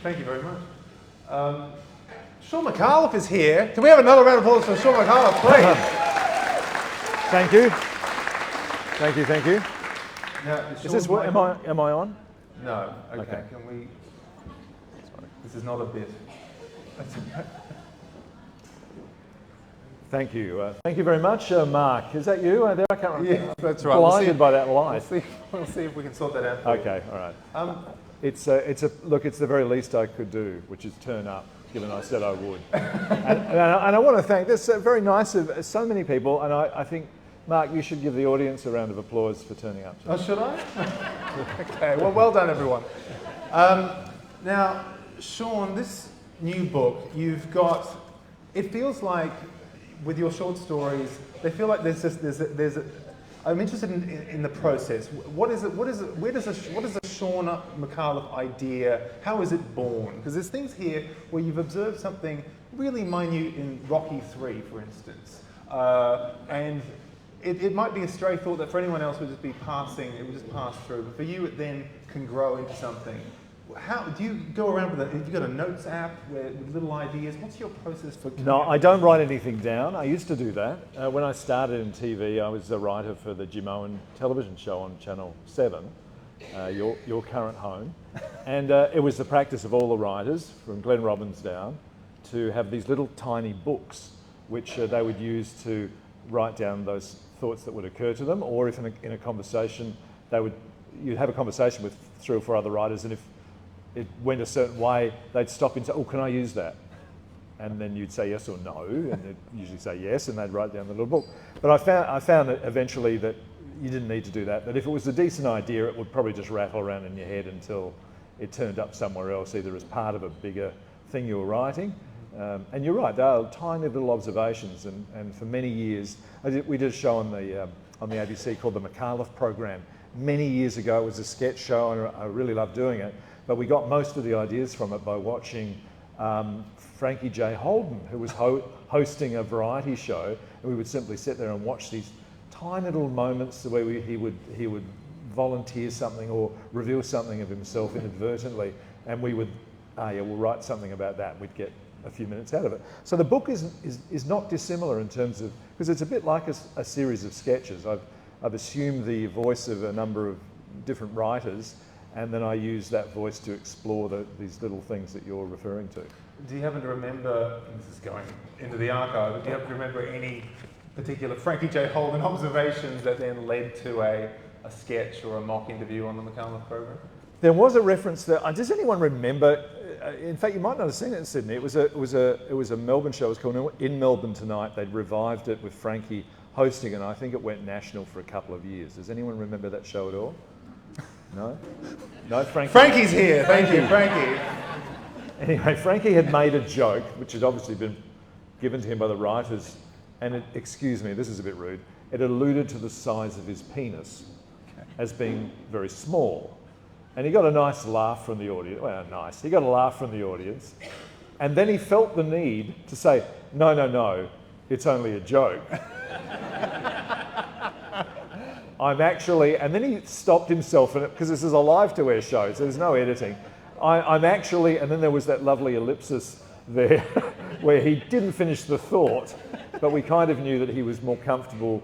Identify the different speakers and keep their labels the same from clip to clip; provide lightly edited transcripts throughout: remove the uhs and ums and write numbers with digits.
Speaker 1: Thank you very much. Shaun Micallef is here. Can we have another round of applause for Shaun Micallef, please?
Speaker 2: Thank you. Thank you, thank you.
Speaker 1: Now,
Speaker 2: Is this what, am I on?
Speaker 1: No. Okay.
Speaker 2: Okay.
Speaker 1: Can we? Sorry. This is not a bit.
Speaker 2: Thank you. Thank you very much, Mark. Is that you? I can't remember.
Speaker 1: Yeah, that's right.
Speaker 2: Blinded by that light.
Speaker 1: We'll see if we can sort that out.
Speaker 2: Okay, all right. It's the very least I could do, which is turn up, given I said I would. and I want to thank. There's very nice of so many people, and I think, Mark, you should give the audience a round of applause for turning up.
Speaker 1: Oh, should I? Okay. Well done, everyone. Now, Shaun, this new book you've got. It feels like, with your short stories, they feel like I'm interested in the process. What is it? What is a Shaun Micallef idea? How is it born? Because there's things here where you've observed something really minute in Rocky 3, for instance, and it might be a stray thought that for anyone else would just be passing. It would just pass through. But for you, it then can grow into something. How do you go around with it? Have you got a notes app with little ideas? What's your process for?
Speaker 2: No, I don't write anything down. I used to do that. When I started in TV, I was a writer for the Jim Owen television show on Channel 7, your current home. And it was the practice of all the writers, from Glenn Robbins down, to have these little tiny books, which they would use to write down those thoughts that would occur to them, or if in a conversation, you'd have a conversation with 3 or 4 other writers, and if it went a certain way, they'd stop and say, oh, can I use that? And then you'd say yes or no, and they'd usually say yes, and they'd write down the little book. But I found that eventually that you didn't need to do that, that if it was a decent idea, it would probably just rattle around in your head until it turned up somewhere else, either as part of a bigger thing you were writing. And you're right, they are tiny little observations, and for many years, we did a show on the ABC called the Micallef Program. Many years ago, it was a sketch show, and I really loved doing it. But we got most of the ideas from it by watching Frankie J. Holden, who was hosting a variety show, and we would simply sit there and watch these tiny little moments where he would volunteer something or reveal something of himself inadvertently, and we would, we'll write something about that. We'd get a few minutes out of it. So the book is not dissimilar in terms of, because it's a bit like a series of sketches. I've assumed the voice of a number of different writers, and then I use that voice to explore these little things that you're referring to.
Speaker 1: Do you happen to remember, and this is going into the archive, do you happen to remember any particular Frankie J. Holden observations that then led to a sketch or a mock interview on the Micallef program?
Speaker 2: There was a reference there. Does anyone remember? In fact, you might not have seen it in Sydney. It was a Melbourne show. It was called In Melbourne Tonight. They'd revived it with Frankie hosting, and I think it went national for a couple of years. Does anyone remember that show at all? No? No, Frankie?
Speaker 1: Frankie's here. Thank you, Frankie.
Speaker 2: Anyway, Frankie had made a joke, which had obviously been given to him by the writers, and excuse me, this is a bit rude, it alluded to the size of his penis as being very small. And he got a nice laugh from the audience. Well, nice. He got a laugh from the audience. And then he felt the need to say, no, it's only a joke. I'm actually, and then he stopped himself, because this is a live-to-air show, so there's no editing. I'm actually, and then there was that lovely ellipsis there where he didn't finish the thought, but we kind of knew that he was more comfortable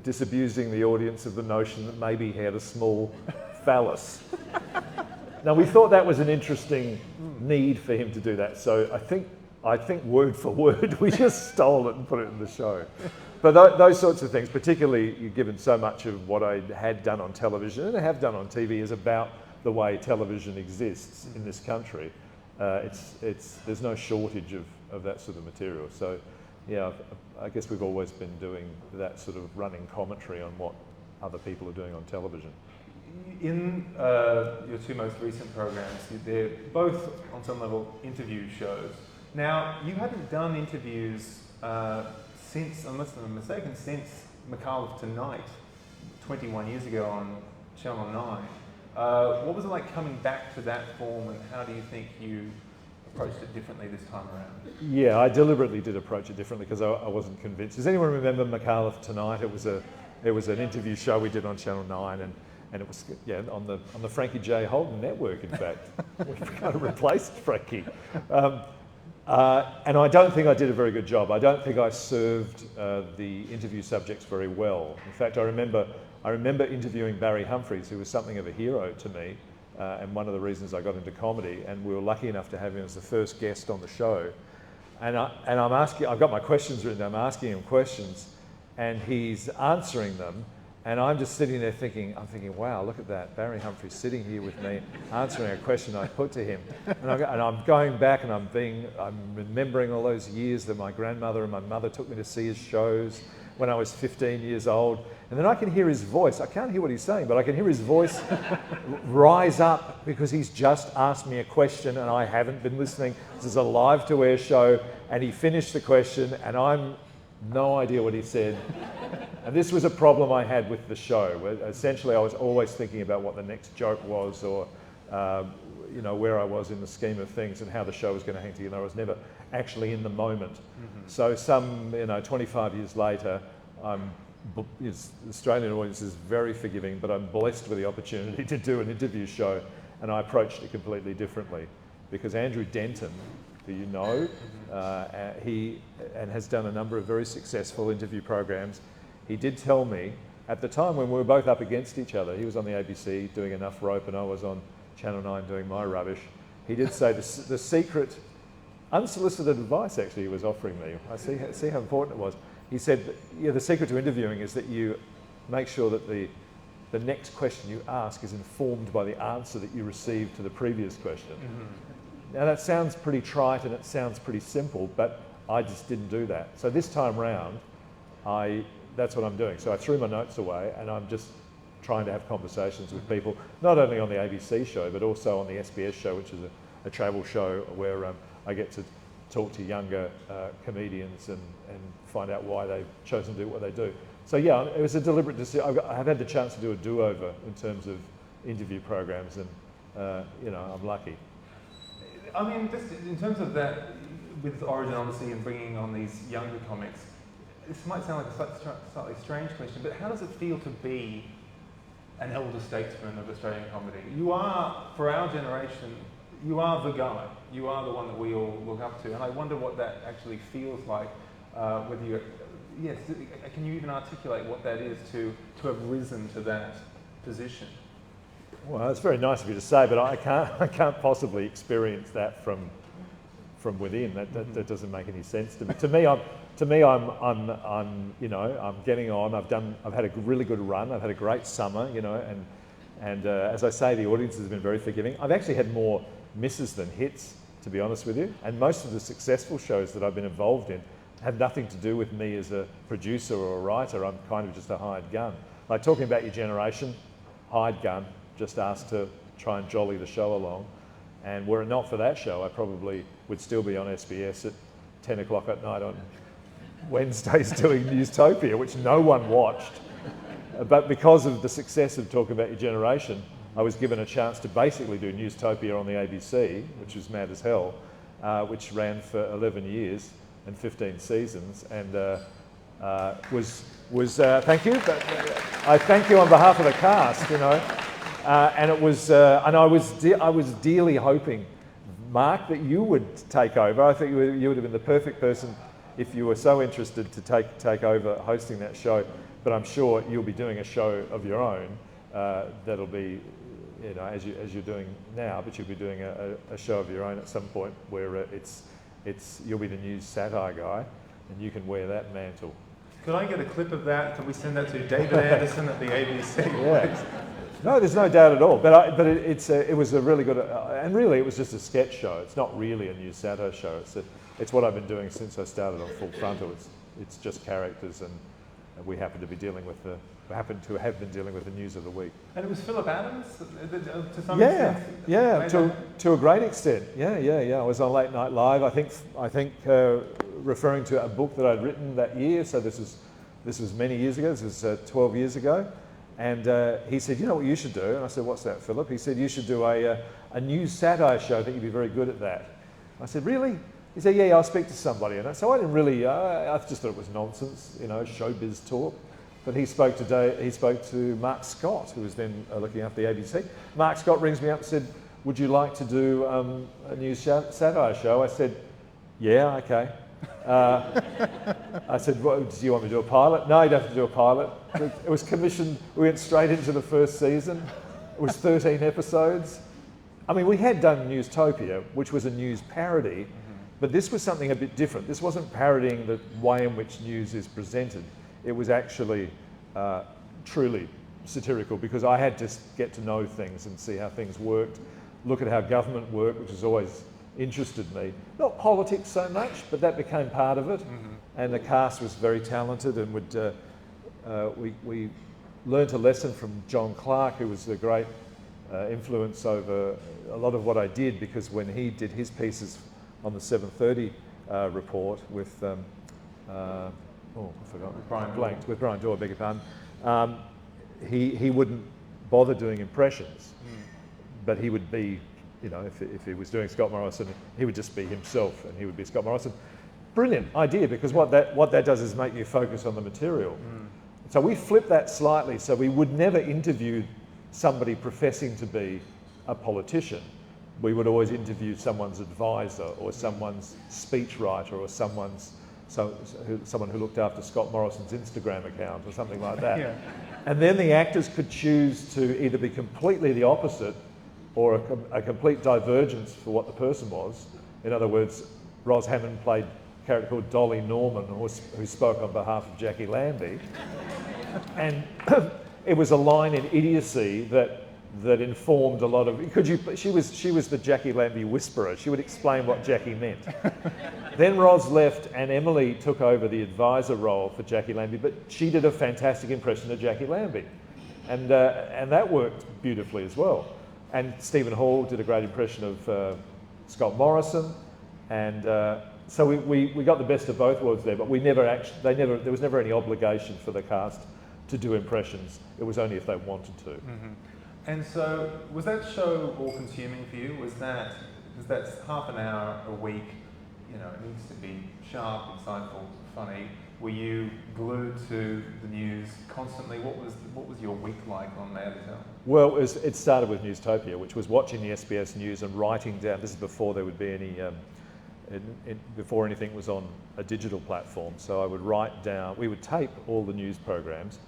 Speaker 2: disabusing the audience of the notion that maybe he had a small phallus. Now, we thought that was an interesting need for him to do that, so I think word for word, we just stole it and put it in the show. But those sorts of things, particularly given so much of what I had done on television and I have done on TV is about the way television exists in this country. There's no shortage of that sort of material. So, yeah, I guess we've always been doing that sort of running commentary on what other people are doing on television.
Speaker 1: In your 2 most recent programs, they're both, on some level, interview shows. Now, you haven't done interviews since, unless I'm mistaken, since Micallef Tonight, 21 years ago on Channel 9. What was it like coming back to that form, and how do you think you approached it differently this time around?
Speaker 2: Yeah, I deliberately did approach it differently because I wasn't convinced. Does anyone remember Micallef Tonight? It was an interview show we did on Channel 9, And it was on the Frankie J. Holden network. In fact, we kind of replaced Frankie. And I don't think I did a very good job. I don't think I served the interview subjects very well. In fact, I remember interviewing Barry Humphries, who was something of a hero to me, and one of the reasons I got into comedy. And we were lucky enough to have him as the first guest on the show. And I'm asking, I've got my questions written down. I'm asking him questions, and he's answering them. And I'm just sitting there thinking, wow, look at that. Barry Humphries sitting here with me, answering a question I put to him. And I'm going back and I'm remembering all those years that my grandmother and my mother took me to see his shows when I was 15 years old. And then I can hear his voice. I can't hear what he's saying, but I can hear his voice rise up because he's just asked me a question and I haven't been listening. This is a live-to-air show, and he finished the question and I'm no idea what he said. And this was a problem I had with the show, where essentially I was always thinking about what the next joke was, or where I was in the scheme of things and how the show was going to hang together. I was never actually in the moment. Mm-hmm. So 25 years later, the Australian audience is very forgiving, but I'm blessed with the opportunity to do an interview show, and I approached it completely differently because Andrew Denton, who you know, he has done a number of very successful interview programs. He did tell me at the time when we were both up against each other, he was on the ABC doing Enough Rope and I was on Channel 9 doing my rubbish. He did say the secret, unsolicited advice actually he was offering me. I see how important it was. He said, the secret to interviewing is that you make sure that the next question you ask is informed by the answer that you received to the previous question. Mm-hmm. Now that sounds pretty trite and it sounds pretty simple, but I just didn't do that. So this time round, that's what I'm doing. So I threw my notes away and I'm just trying to have conversations with people, not only on the ABC show, but also on the SBS show, which is a travel show where I get to talk to younger comedians and find out why they've chosen to do what they do. So yeah, it was a deliberate decision. I've had the chance to do a do-over in terms of interview programs, and I'm lucky.
Speaker 1: I mean, just in terms of that, with Origin obviously and bringing on these younger comics, this might sound like a slightly strange question, but how does it feel to be an elder statesman of Australian comedy? You are, for our generation, you are the guy. You are the one that we all look up to. And I wonder what that actually feels like, whether you're, yes, can you even articulate what that is to have risen to that position?
Speaker 2: Well, it's very nice of you to say, but I can't possibly experience that from within. That doesn't make any sense to me. To me, I'm getting on. I've had a really good run. I've had a great summer, and as I say, the audience has been very forgiving. I've actually had more misses than hits, to be honest with you. And most of the successful shows that I've been involved in have nothing to do with me as a producer or a writer. I'm kind of just a hired gun. Like talking about your generation, hired gun, just asked to try and jolly the show along. And were it not for that show, I probably would still be on SBS at 10 o'clock at night on Wednesdays doing Newstopia, which no one watched. But because of the success of Talking About Your Generation, I was given a chance to basically do Newstopia on the ABC, which was mad as hell, which ran for 11 years and 15 seasons, and thank you, but I thank you on behalf of the cast, and it was, and I was dearly hoping, Mark, that you would take over. I think you would have been the perfect person if you were so interested to take over hosting that show. But I'm sure you'll be doing a show of your own that'll be, as you're doing now. But you'll be doing a show of your own at some point where you'll be the news satire guy, and you can wear that mantle.
Speaker 1: Could I get a clip of that? Can we send that to David Anderson at the ABC?
Speaker 2: Yeah. No, there's no doubt at all. But it was a really good, and really it was just a sketch show. It's not really a news satire show. It's what I've been doing since I started on Full Frontal. It's just characters, and we happen to have been dealing with the news of the week.
Speaker 1: And it was Philip Adams to some extent.
Speaker 2: Yeah, to a great extent. Yeah. I was on Late Night Live. I think referring to a book that I'd written that year. So this was many years ago. This was 12 years ago. And he said, "You know what you should do?" And I said, "What's that, Philip?" He said, "You should do a news satire show. I think you'd be very good at that." I said, "Really?" He said, "Yeah, I'll speak to somebody." And so I didn't really, I just thought it was nonsense, showbiz talk. but he spoke to Mark Scott, who was then looking after the ABC. Mark Scott rings me up and said, would you like to do a news satire show? I said, yeah, okay. I said, do you want me to do a pilot? No, you don't have to do a pilot. It was commissioned, we went straight into the first season. It was 13 episodes. I mean, we had done Newstopia, which was a news parody, but this was something a bit different. This wasn't parodying the way in which news is presented. It was actually truly satirical, because I had to get to know things and see how things worked, look at how government worked, which has always interested me. Not politics so much, but that became part of it. And the cast was very talented, and we learnt a lesson from John Clark, who was a great influence over a lot of what I did, because when he did his pieces on the 7:30 report with, I forgot, with Brian Dorr, beg your pardon, he wouldn't bother doing impressions, but he would be, you know, if he was doing Scott Morrison, he would just be himself, and he would be Scott Morrison. Brilliant idea, because what that does is make you focus on the material. So we flipped that slightly, so we would never interview somebody professing to be a politician. We would always interview someone's advisor, or someone's speechwriter, or someone who looked after Scott Morrison's Instagram account, or something like that.
Speaker 1: Yeah.
Speaker 2: And then the actors could choose to either be completely the opposite, or a complete divergence for what the person was. In other words, Ros Hammond played a character called Dolly Norman, who spoke on behalf of Jackie Lambie. And it was a line in idiocy that informed a lot of. She was the Jackie Lambie whisperer. She would explain what Jackie meant. Then Ros left, and Emily took over the advisor role for Jackie Lambie, but she did a fantastic impression of Jackie Lambie, and that worked beautifully as well. And Stephen Hall did a great impression of Scott Morrison, and so we got the best of both worlds there. But there was never any obligation for the cast to do impressions. It was only if they wanted to.
Speaker 1: And so, was that show all-consuming for you? Was that half an hour a week? You know, it needs to be sharp, insightful, funny. Were you glued to the news constantly? What was your week like on Mad as Hell?
Speaker 2: Well, it started with Newstopia, which was watching the SBS News and writing down. This is before there would be any, before anything was on a digital platform. So I would write down. We would tape all the news programs,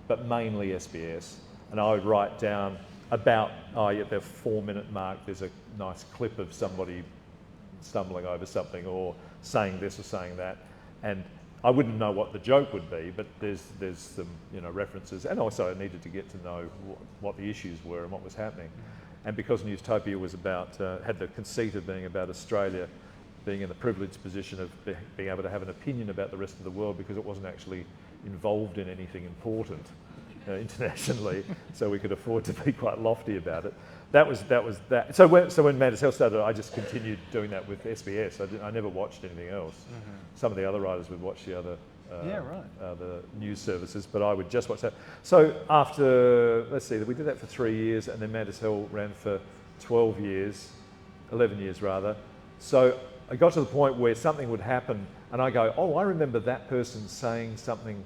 Speaker 2: but mainly SBS. And I would write down about, at the 4-minute mark, there's a nice clip of somebody stumbling over something, or saying this or saying that, and I wouldn't know what the joke would be, but there's some references, and also I needed to get to know what the issues were and what was happening. And because Newstopia was about had the conceit of being about Australia being in the privileged position of being able to have an opinion about the rest of the world, because it wasn't actually involved in anything important internationally, so we could afford to be quite lofty about it. That was that. So when Mad as Hell started, I just continued doing that with SBS. I never watched anything else. Some of the other writers would watch the other the news services, but I would just watch that. So after, let's see, we did that for 3 years, and then Mad as Hell ran for 11 years rather. So I got to the point where something would happen, and I go, oh, I remember that person saying something,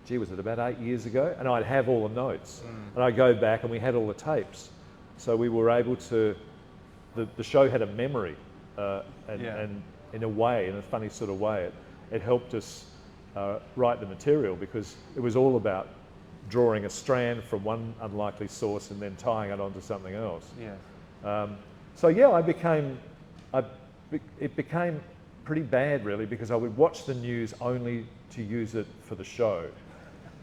Speaker 2: gee, was it about 8 years ago? And I'd have all the notes. And I'd go back, and we had all the tapes. So we were able to, the show had a memory, and in a way, in a funny sort of way, it helped us write the material, because it was all about drawing a strand from one unlikely source and then tying it onto something else. So yeah, it became pretty bad really, because I would watch the news only to use it for the show.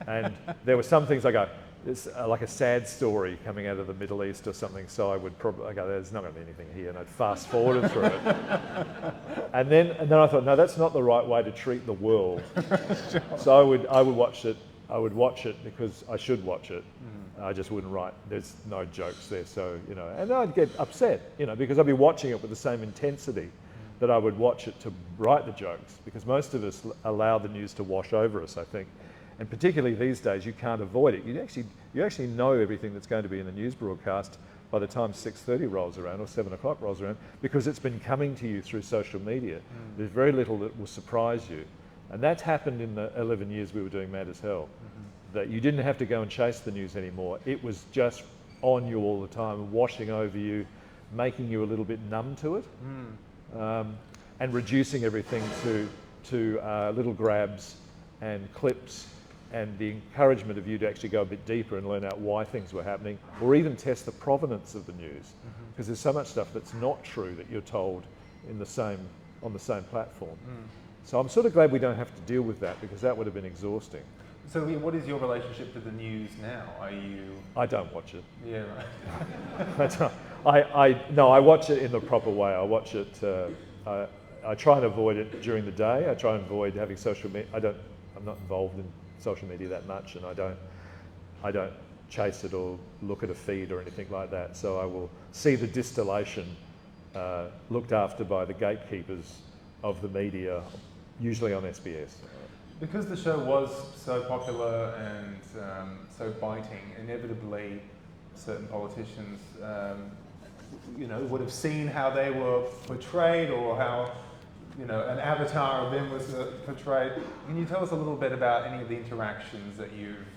Speaker 2: And there were some things I go, it's like a sad story coming out of the Middle East or something, so I would probably go, there's not going to be anything here, and I'd fast forward through it. And then I thought, no, that's not the right way to treat the world. So I would watch it because I should watch it. I just wouldn't write. There's no jokes there, so and I'd get upset, because I'd be watching it with the same intensity that I would watch it to write the jokes, because most of us allow the news to wash over us, I think. And particularly these days, you can't avoid it. You actually know everything that's going to be in the news broadcast by the time 6:30 rolls around or 7 o'clock rolls around, because it's been coming to you through social media. There's very little that will surprise you. And that's happened in the 11 years we were doing Mad as Hell. that you didn't have to go and chase the news anymore. It was just on you all the time, washing over you, making you a little bit numb to it, and reducing everything to little grabs and clips, and the encouragement of you to actually go a bit deeper and learn out why things were happening, or even test the provenance of the news, because there's so much stuff that's not true that you're told on the same platform. So I'm sort of glad we don't have to deal with that, because that would have been exhausting.
Speaker 1: So what is your relationship to the news now? Are you...
Speaker 2: I don't watch it.
Speaker 1: Yeah, right.
Speaker 2: No, I watch it in the proper way. I watch it, I try and avoid it during the day. I try and avoid having social media. I'm not involved in social media that much, and I don't chase it or look at a feed or anything like that. So I will see the distillation looked after by the gatekeepers of the media, usually on SBS.
Speaker 1: Because the show was so popular and so biting, inevitably certain politicians, would have seen how they were portrayed, or how, an avatar of them was portrayed. Can you tell us a little bit about any of the interactions that you've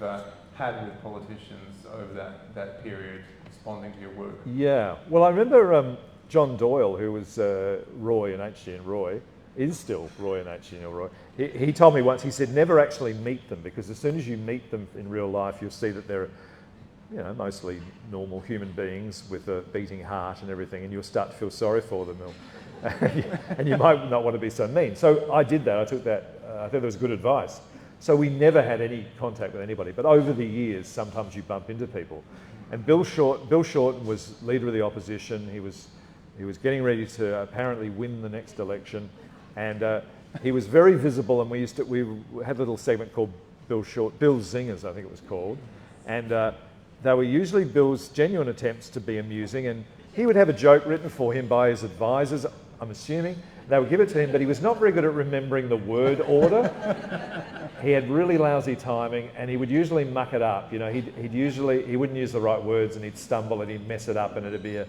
Speaker 1: had with politicians over that period, responding to your work? Yeah,
Speaker 2: well, I remember John Doyle, who was Roy in HG and Roy, is still Roy and HG and Roy. He told me once, he said, never actually meet them, because as soon as you meet them in real life, you'll see that they're mostly normal human beings with a beating heart and everything, and you'll start to feel sorry for them, and you might not want to be so mean. So I did that. I took that. I think that was good advice. So we never had any contact with anybody, but over the years, sometimes you bump into people. And Bill Shorten was leader of the opposition. He was getting ready to apparently win the next election, and he was very visible. And we had a little segment called Bill's Zingers, I think it was called, and they were usually Bill's genuine attempts to be amusing, and he would have a joke written for him by his advisors, I'm assuming. They would give it to him, but he was not very good at remembering the word order. He had really lousy timing, and he would usually muck it up. He wouldn't use the right words, and he'd stumble and he'd mess it up, and it'd be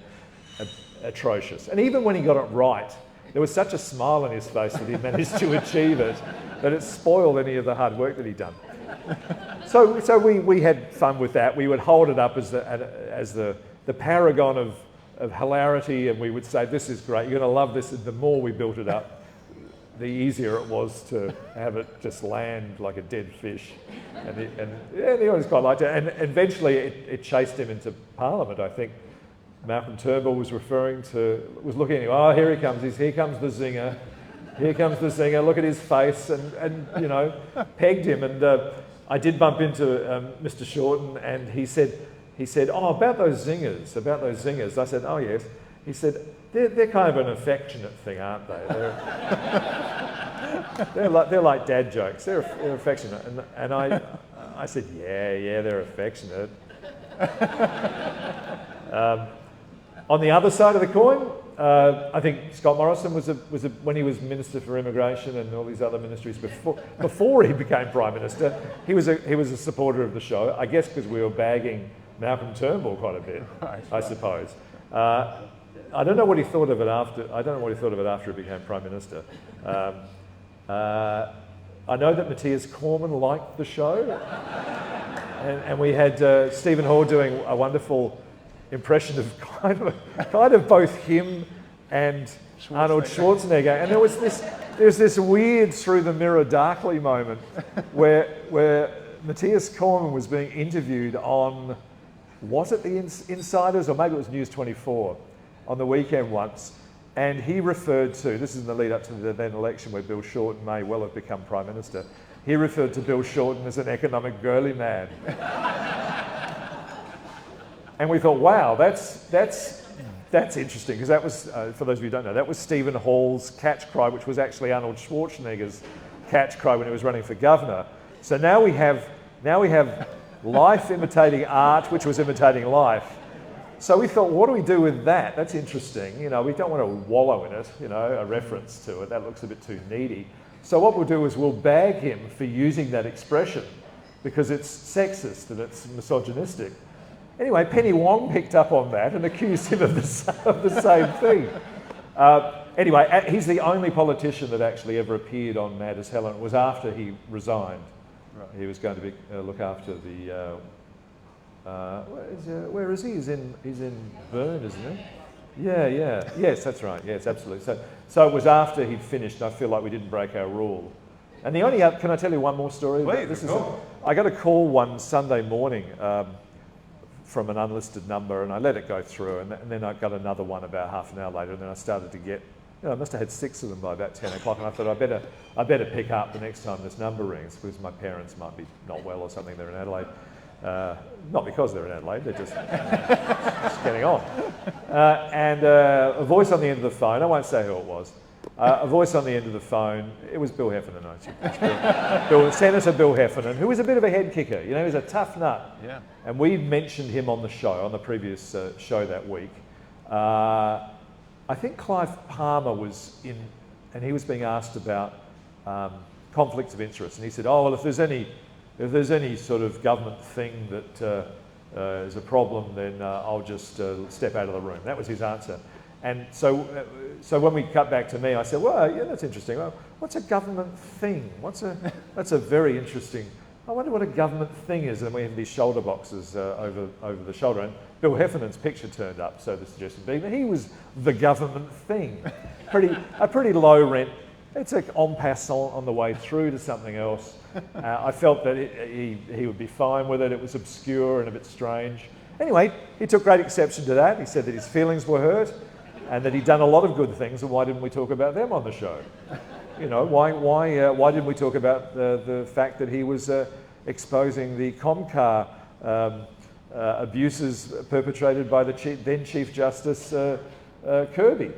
Speaker 2: atrocious. And even when he got it right, there was such a smile on his face that he managed to achieve it, that it spoiled any of the hard work that he'd done. So we had fun with that. We would hold it up as the paragon of hilarity, and we would say, this is great, you're going to love this. And the more we built it up, the easier it was to have it just land like a dead fish. And he always quite liked it. And eventually it chased him into Parliament. I think Malcolm Turnbull was looking at him, oh, here he comes the zinger. Here comes the zinger, look at his face, and pegged him. And I did bump into Mr. Shorten, and he said, oh, about those zingers. I said, oh, yes. He said, they're kind of an affectionate thing, aren't they? They're like dad jokes. They're affectionate. And I said, yeah, they're affectionate. On the other side of the coin, I think Scott Morrison was when he was Minister for Immigration and all these other ministries before he became Prime Minister, he was a supporter of the show, I guess because we were bagging Malcolm Turnbull quite a bit, right. I suppose. I don't know what he thought of it after he became Prime Minister. I know that Matthias Cormann liked the show, and we had Stephen Hall doing a wonderful impression of kind of both him and Arnold Schwarzenegger, and there was this weird through the mirror darkly moment where Matthias Cormann was being interviewed on, was it the Insiders or maybe it was News 24 on the weekend once, and he referred to, this is in the lead up to the then election where Bill Shorten may well have become Prime Minister, he referred to Bill Shorten as an economic girly man. And we thought, wow, that's interesting, because that was, for those of you who don't know, that was Stephen Hall's catch cry, which was actually Arnold Schwarzenegger's catch cry when he was running for governor. So now we have life imitating art, which was imitating life. So we thought, what do we do with that? That's interesting. We don't want to wallow in it, a reference to it. That looks a bit too needy. So what we'll do is we'll bag him for using that expression because it's sexist and it's misogynistic. Anyway, Penny Wong picked up on that and accused him of the same thing. Anyway, he's the only politician that actually ever appeared on Mad as Hell, and it was after he resigned
Speaker 1: Right.
Speaker 2: He was going to be, look after the. Where is he? He's in Bern, isn't he? Yeah. Yes, that's right. Yes, absolutely. So it was after he'd finished. I feel like we didn't break our rule. And the only can I tell you one more story?
Speaker 1: Please,
Speaker 2: I got a call one Sunday morning from an unlisted number, and I let it go through, and then I got another one about half an hour later, and then I started to get, I must have had 6 of them by about 10 o'clock, and I thought I better pick up the next time this number rings, because my parents might be not well or something. They're in Adelaide. Not because they're in Adelaide, they're just getting on. And a voice on the end of the phone, I won't say who it was, a voice on the end of the phone, it was Bill Heffernan, Senator Bill Heffernan, who was a bit of a head kicker, he was a tough nut.
Speaker 1: Yeah.
Speaker 2: And we mentioned him on the show, on the previous show that week. I think Clive Palmer was in, and he was being asked about conflicts of interest, and he said, oh, well, if there's any sort of government thing that is a problem, then I'll just step out of the room. That was his answer. And so when we cut back to me, I said, well, yeah, that's interesting. Well, what's a government thing? That's a very interesting, I wonder what a government thing is. And we have these shoulder boxes over the shoulder. And Bill Heffernan's picture turned up, so the suggestion being that he was the government thing. A pretty low rent. It's an en passant on the way through to something else. I felt that he would be fine with it. It was obscure and a bit strange. Anyway, he took great exception to that. He said that his feelings were hurt and that he'd done a lot of good things, and why didn't we talk about them on the show? Why didn't we talk about the fact that he was exposing the Comcar abuses perpetrated by the then Chief Justice Kirby,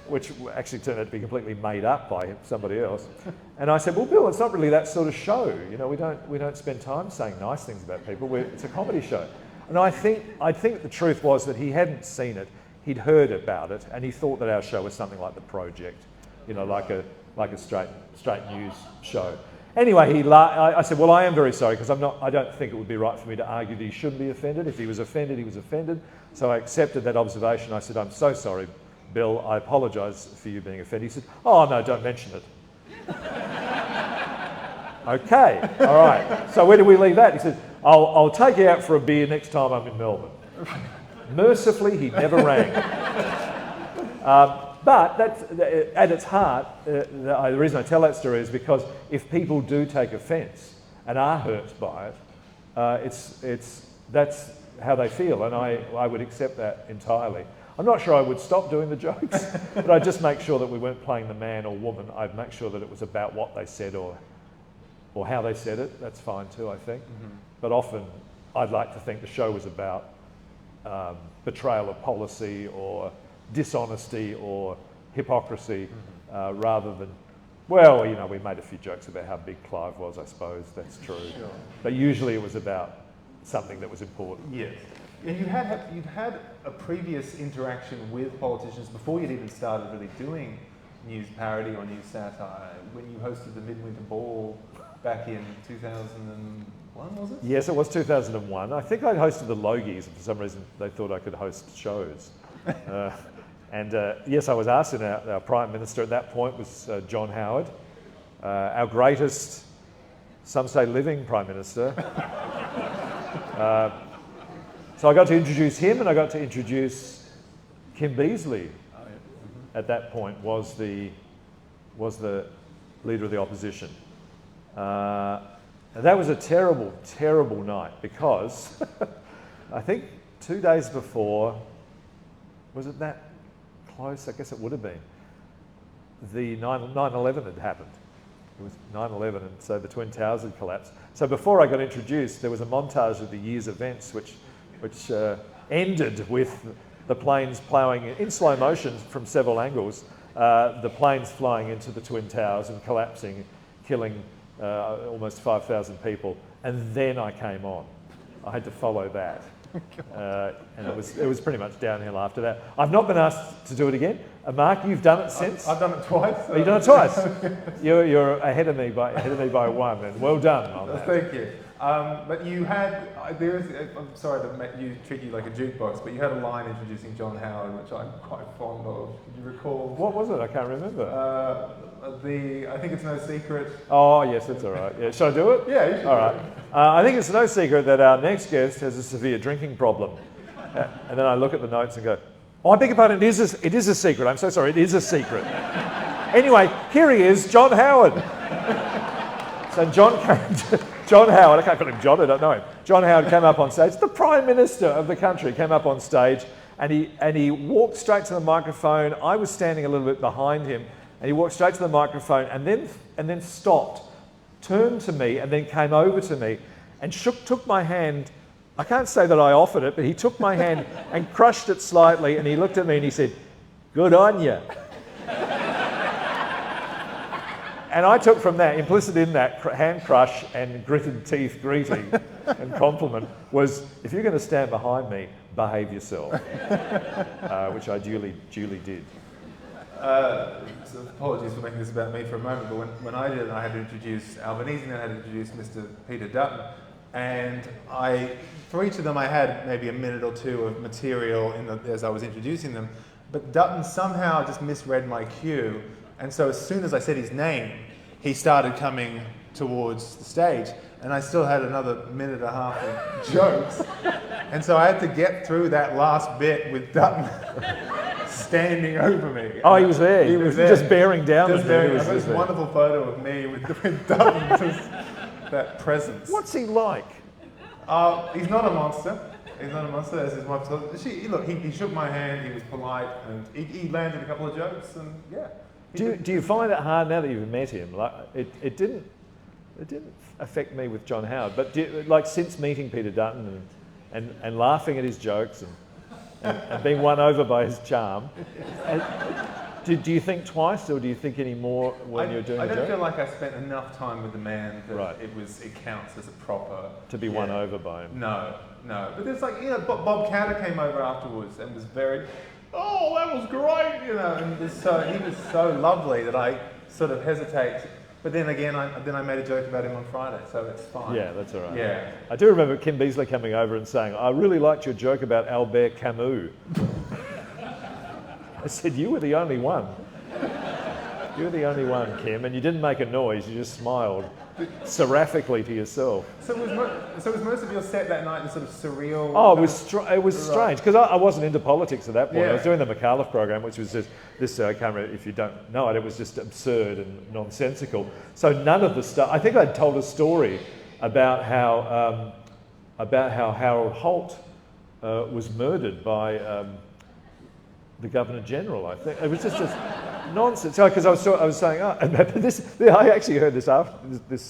Speaker 2: which actually turned out to be completely made up by somebody else. And I said, well, Bill, it's not really that sort of show. We don't spend time saying nice things about people. It's a comedy show. And I think the truth was that he hadn't seen it. He'd heard about it, and he thought that our show was something like The Project, like a straight news show. Anyway, I said, well, I am very sorry, because I don't think it would be right for me to argue that he shouldn't be offended. If he was offended, he was offended. So I accepted that observation. I said, I'm so sorry, Bill, I apologise for you being offended. He said, oh, no, don't mention it. Okay, all right. So where do we leave that? He said, I'll take you out for a beer next time I'm in Melbourne. Mercifully, he never rang. But that's, at its heart, the reason I tell that story is because if people do take offence and are hurt by it, that's how they feel, and I would accept that entirely. I'm not sure I would stop doing the jokes, but I'd just make sure that we weren't playing the man or woman. I'd make sure that it was about what they said or how they said it. That's fine too, I think. Mm-hmm. But often, I'd like to think the show was about betrayal of policy or dishonesty or hypocrisy, rather than, well, we made a few jokes about how big Clive was, I suppose, that's true. Sure. But usually it was about something that was important.
Speaker 1: Yes. And you'd had a previous interaction with politicians before you'd even started really doing news parody or news satire, when you hosted the Midwinter Ball back in 2001, was it?
Speaker 2: Yes, it was 2001. I think I'd hosted the Logies, and for some reason they thought I could host shows. Yes, I was asked, and our Prime Minister at that point was John Howard, our greatest, some say living Prime Minister. So I got to introduce him, and I got to introduce Kim Beazley. Oh, yeah. Mm-hmm. At that point was the leader of the opposition. And that was a terrible, terrible night, because I think 2 days before, was it that close? I guess it would have been. The 9/11 had happened. It was 9/11, and so the Twin Towers had collapsed. So before I got introduced, there was a montage of the year's events, which ended with the planes ploughing in slow motion from several angles, the planes flying into the Twin Towers and collapsing, killing almost 5,000 people. And then I came on. I had to follow that. And it was pretty much downhill after that. I've not been asked to do it again. Mark, you've done it since?
Speaker 1: I've done it twice.
Speaker 2: Oh, you've done it twice? You're ahead of me by one, and well done on that.
Speaker 1: Thank you. But you had, I'm sorry to make you treat you like a jukebox, but you had a line introducing John Howard, which I'm quite fond of. Can you recall?
Speaker 2: What was it? I can't remember.
Speaker 1: I think it's no secret.
Speaker 2: Oh, yes, that's all right. Yeah. Should I do it?
Speaker 1: Yeah, you should.
Speaker 2: All right. I think it's no secret that our next guest has a severe drinking problem. And then I look at the notes and go, oh, I beg your pardon, it is a secret. I'm so sorry, it is a secret. Anyway, here he is, John Howard. So John Howard, I can't call him John, I don't know him. John Howard came up on stage. The Prime Minister of the country came up on stage and he walked straight to the microphone. I was standing a little bit behind him and he walked straight to the microphone and then stopped, turned to me and then came over to me and took my hand. I can't say that I offered it, but he took my hand and crushed it slightly and he looked at me and he said, "Good on you." And I took from that, implicit in that hand crush and gritted teeth greeting and compliment was, if you're going to stand behind me, behave yourself, which I duly did.
Speaker 1: So apologies for making this about me for a moment, but when I did it, I had to introduce Albanese and then I had to introduce Mr. Peter Dutton. And for each of them, I had maybe a minute or two of material as I was introducing them, but Dutton somehow just misread my cue. And so as soon as I said his name, he started coming towards the stage, and I still had another minute and a half of jokes. And so I had to get through that last bit with Dutton standing over me.
Speaker 2: Oh, he was there.
Speaker 1: He was
Speaker 2: there. Just bearing down.
Speaker 1: Just there. I've got this wonderful photo of me with Dutton, just that presence.
Speaker 2: What's he like?
Speaker 1: He's not a monster. He's not a monster, as his wife told me. Look, he shook my hand, he was polite, and he landed a couple of jokes, and yeah.
Speaker 2: Do you find it hard now that you've met him? Like it didn't affect me with John Howard, but since meeting Peter Dutton and laughing at his jokes and being won over by his charm, do you think twice or do you think any more when you're doing a joke?
Speaker 1: I don't feel like I spent enough time with the man that
Speaker 2: right.
Speaker 1: it counts as a proper...
Speaker 2: To be won over by him.
Speaker 1: No. But there's Bob Catter came over afterwards and was very, oh, that was great, and he was so lovely that I sort of hesitate. But then again, I made a joke about him on Friday, so it's fine.
Speaker 2: Yeah, that's all right.
Speaker 1: Yeah.
Speaker 2: I do remember Kim Beazley coming over and saying, I really liked your joke about Albert Camus. I said, you were the only one. You were the only one, Kim, and you didn't make a noise, you just smiled seraphically to yourself.
Speaker 1: So was most of your set that night this sort of surreal...
Speaker 2: Oh, it was strange, because I wasn't into politics at that point.
Speaker 1: Yeah.
Speaker 2: I was doing the Micallef program, which was just this, I can't remember if you don't know it, it was just absurd and nonsensical. So none of the stuff, I think I'd told a story about how Harold Holt was murdered by the Governor General, I think. It was just nonsense. Because I was saying, I actually heard this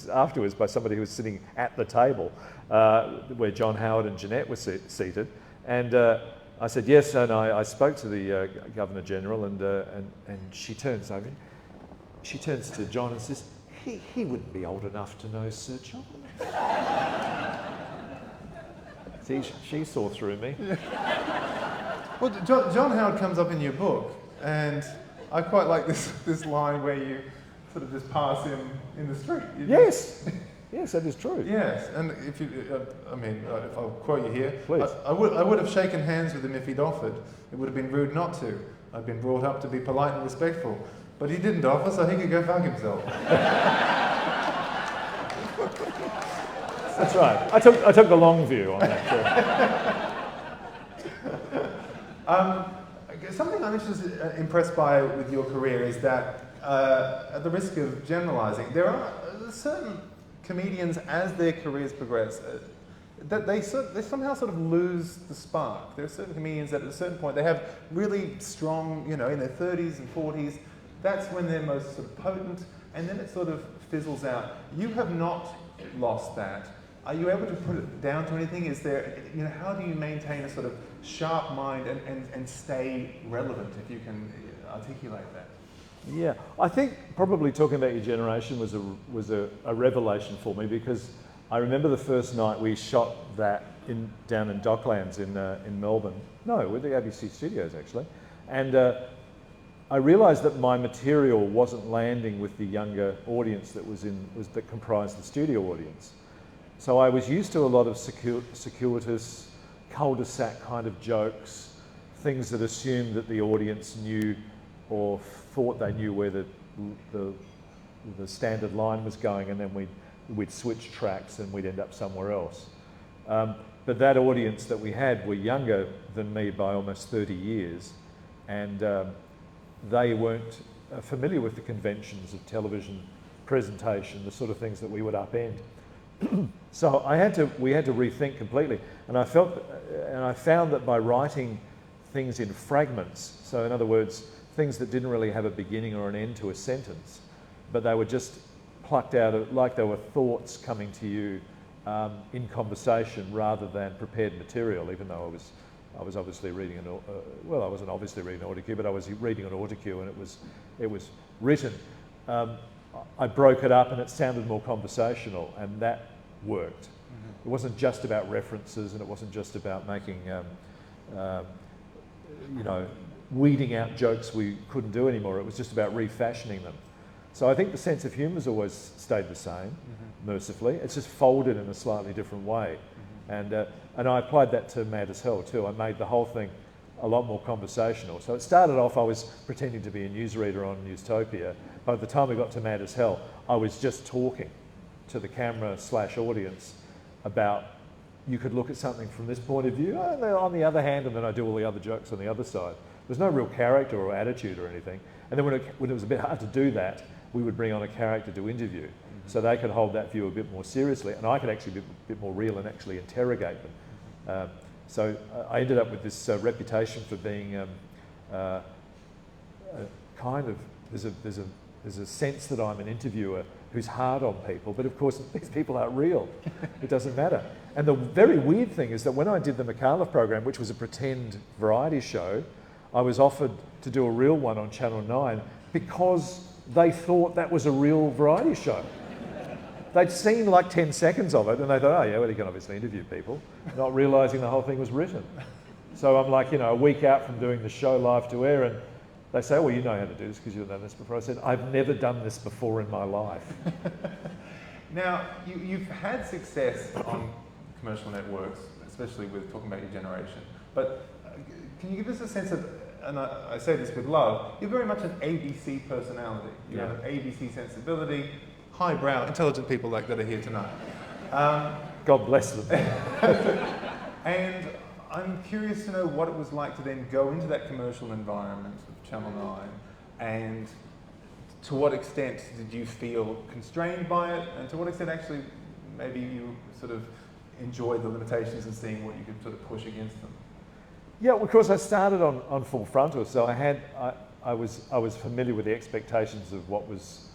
Speaker 2: afterwards by somebody who was sitting at the table where John Howard and Jeanette were seated, and I said yes, and I spoke to the Governor General, and she turns over, she turns to John and says, he wouldn't be old enough to know Sir John. See, she saw through me.
Speaker 1: Well, John Howard comes up in your book, and I quite like this line where you sort of just pass him in the street.
Speaker 2: Yes, that is true.
Speaker 1: Yes, and if I'll quote you here,
Speaker 2: please.
Speaker 1: I would have shaken hands with him if he'd offered. It would have been rude not to. I've been brought up to be polite and respectful, but he didn't offer, so he could go fuck himself.
Speaker 2: That's right. I took the long view on that.
Speaker 1: Something I'm impressed by with your career is that, at the risk of generalising, there are certain comedians, as their careers progress, that they somehow sort of lose the spark. There are certain comedians that at a certain point they have really strong, in their 30s and 40s. That's when they're most sort of potent, and then it sort of fizzles out. You have not lost that. Are you able to put it down to anything? Is there, how do you maintain a sort of sharp mind and stay relevant, if you can articulate that?
Speaker 2: Yeah, I think probably talking about your generation was a revelation for me, because I remember the first night we shot that down in Docklands in Melbourne. No, with the ABC studios actually, and I realised that my material wasn't landing with the younger audience that comprised the studio audience. So I was used to a lot of circuitous, cul-de-sac kind of jokes, things that assumed that the audience knew or thought they knew where the standard line was going, and then we'd switch tracks and we'd end up somewhere else. But that audience that we had were younger than me by almost 30 years, and they weren't familiar with the conventions of television presentation, the sort of things that we would upend. So we had to rethink completely, and I found that by writing things in fragments, so in other words, things that didn't really have a beginning or an end to a sentence, but they were just plucked out like they were thoughts coming to you in conversation rather than prepared material, even though I was obviously reading I wasn't obviously reading an autocue, but I was reading an autocue, and it was written. I broke it up and it sounded more conversational, and that worked. It wasn't just about references, and it wasn't just about making, weeding out jokes we couldn't do anymore. It was just about refashioning them. So I think the sense of humour's always stayed the same, mercifully. It's just folded in a slightly different way. And I applied that to Mad as Hell too. I made the whole thing a lot more conversational. So it started off, I was pretending to be a newsreader on Newstopia. By the time we got to Mad as Hell, I was just talking to the camera/audience about, you could look at something from this point of view, and then on the other hand, and then I do all the other jokes on the other side. There's no real character or attitude or anything. And then when it was a bit hard to do that, we would bring on a character to interview. So they could hold that view a bit more seriously, and I could actually be a bit more real and actually interrogate them. So I ended up with this reputation for being there's a sense that I'm an interviewer who's hard on people, but of course these people aren't real. It doesn't matter. And the very weird thing is that when I did the Micallef program, which was a pretend variety show, I was offered to do a real one on Channel 9 because they thought that was a real variety show. They'd seen like 10 seconds of it and they thought, oh yeah, well, he can obviously interview people, not realising the whole thing was written. So I'm like, a week out from doing the show live to air, and they say, well, you know how to do this because you've done this before. I said, I've never done this before in my life.
Speaker 1: Now, you've had success on commercial networks, especially with talking about your generation, but can you give us a sense of, and I say this with love, you're very much an ABC personality. You have an ABC sensibility, highbrow, intelligent people like that are here tonight.
Speaker 2: God bless them.
Speaker 1: And I'm curious to know what it was like to then go into that commercial environment of Channel 9, and to what extent did you feel constrained by it, and to what extent actually maybe you sort of enjoyed the limitations and seeing what you could sort of push against them?
Speaker 2: Yeah, well, of course I started on Full Frontal, so I was familiar with the expectations of what was,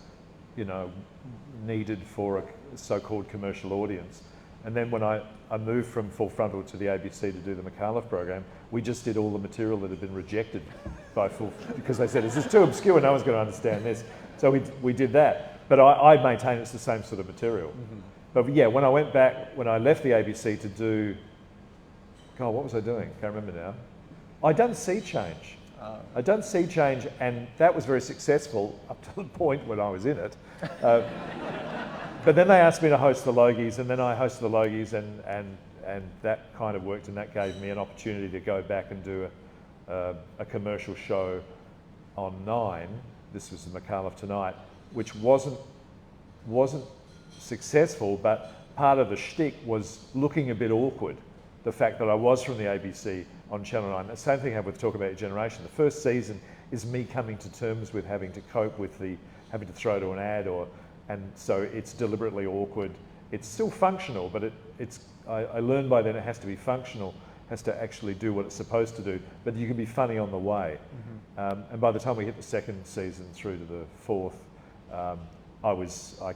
Speaker 2: needed for a so-called commercial audience. And then when I moved from Full Frontal to the ABC to do the Micallef program, we just did all the material that had been rejected by because they said, this is too obscure, no one's going to understand this. So we did that. But I maintain it's the same sort of material. But yeah, when I left the ABC to do, God, what was I doing? Can't remember now. I'd done Sea Change. I'd done Sea Change, and that was very successful up to the point when I was in it. But then they asked me to host the Logies, and then I hosted the Logies, and that kind of worked, and that gave me an opportunity to go back and do a commercial show on 9. This was the Micallef Tonight, which wasn't successful, but part of the shtick was looking a bit awkward. The fact that I was from the ABC on Channel 9. The same thing happened with Talk About Your Generation. The first season is me coming to terms with having to cope with having to throw to an ad, and so it's deliberately awkward. It's still functional, but I learned by then it has to be functional, has to actually do what it's supposed to do, but you can be funny on the way. And by the time we hit the second season through to the fourth, I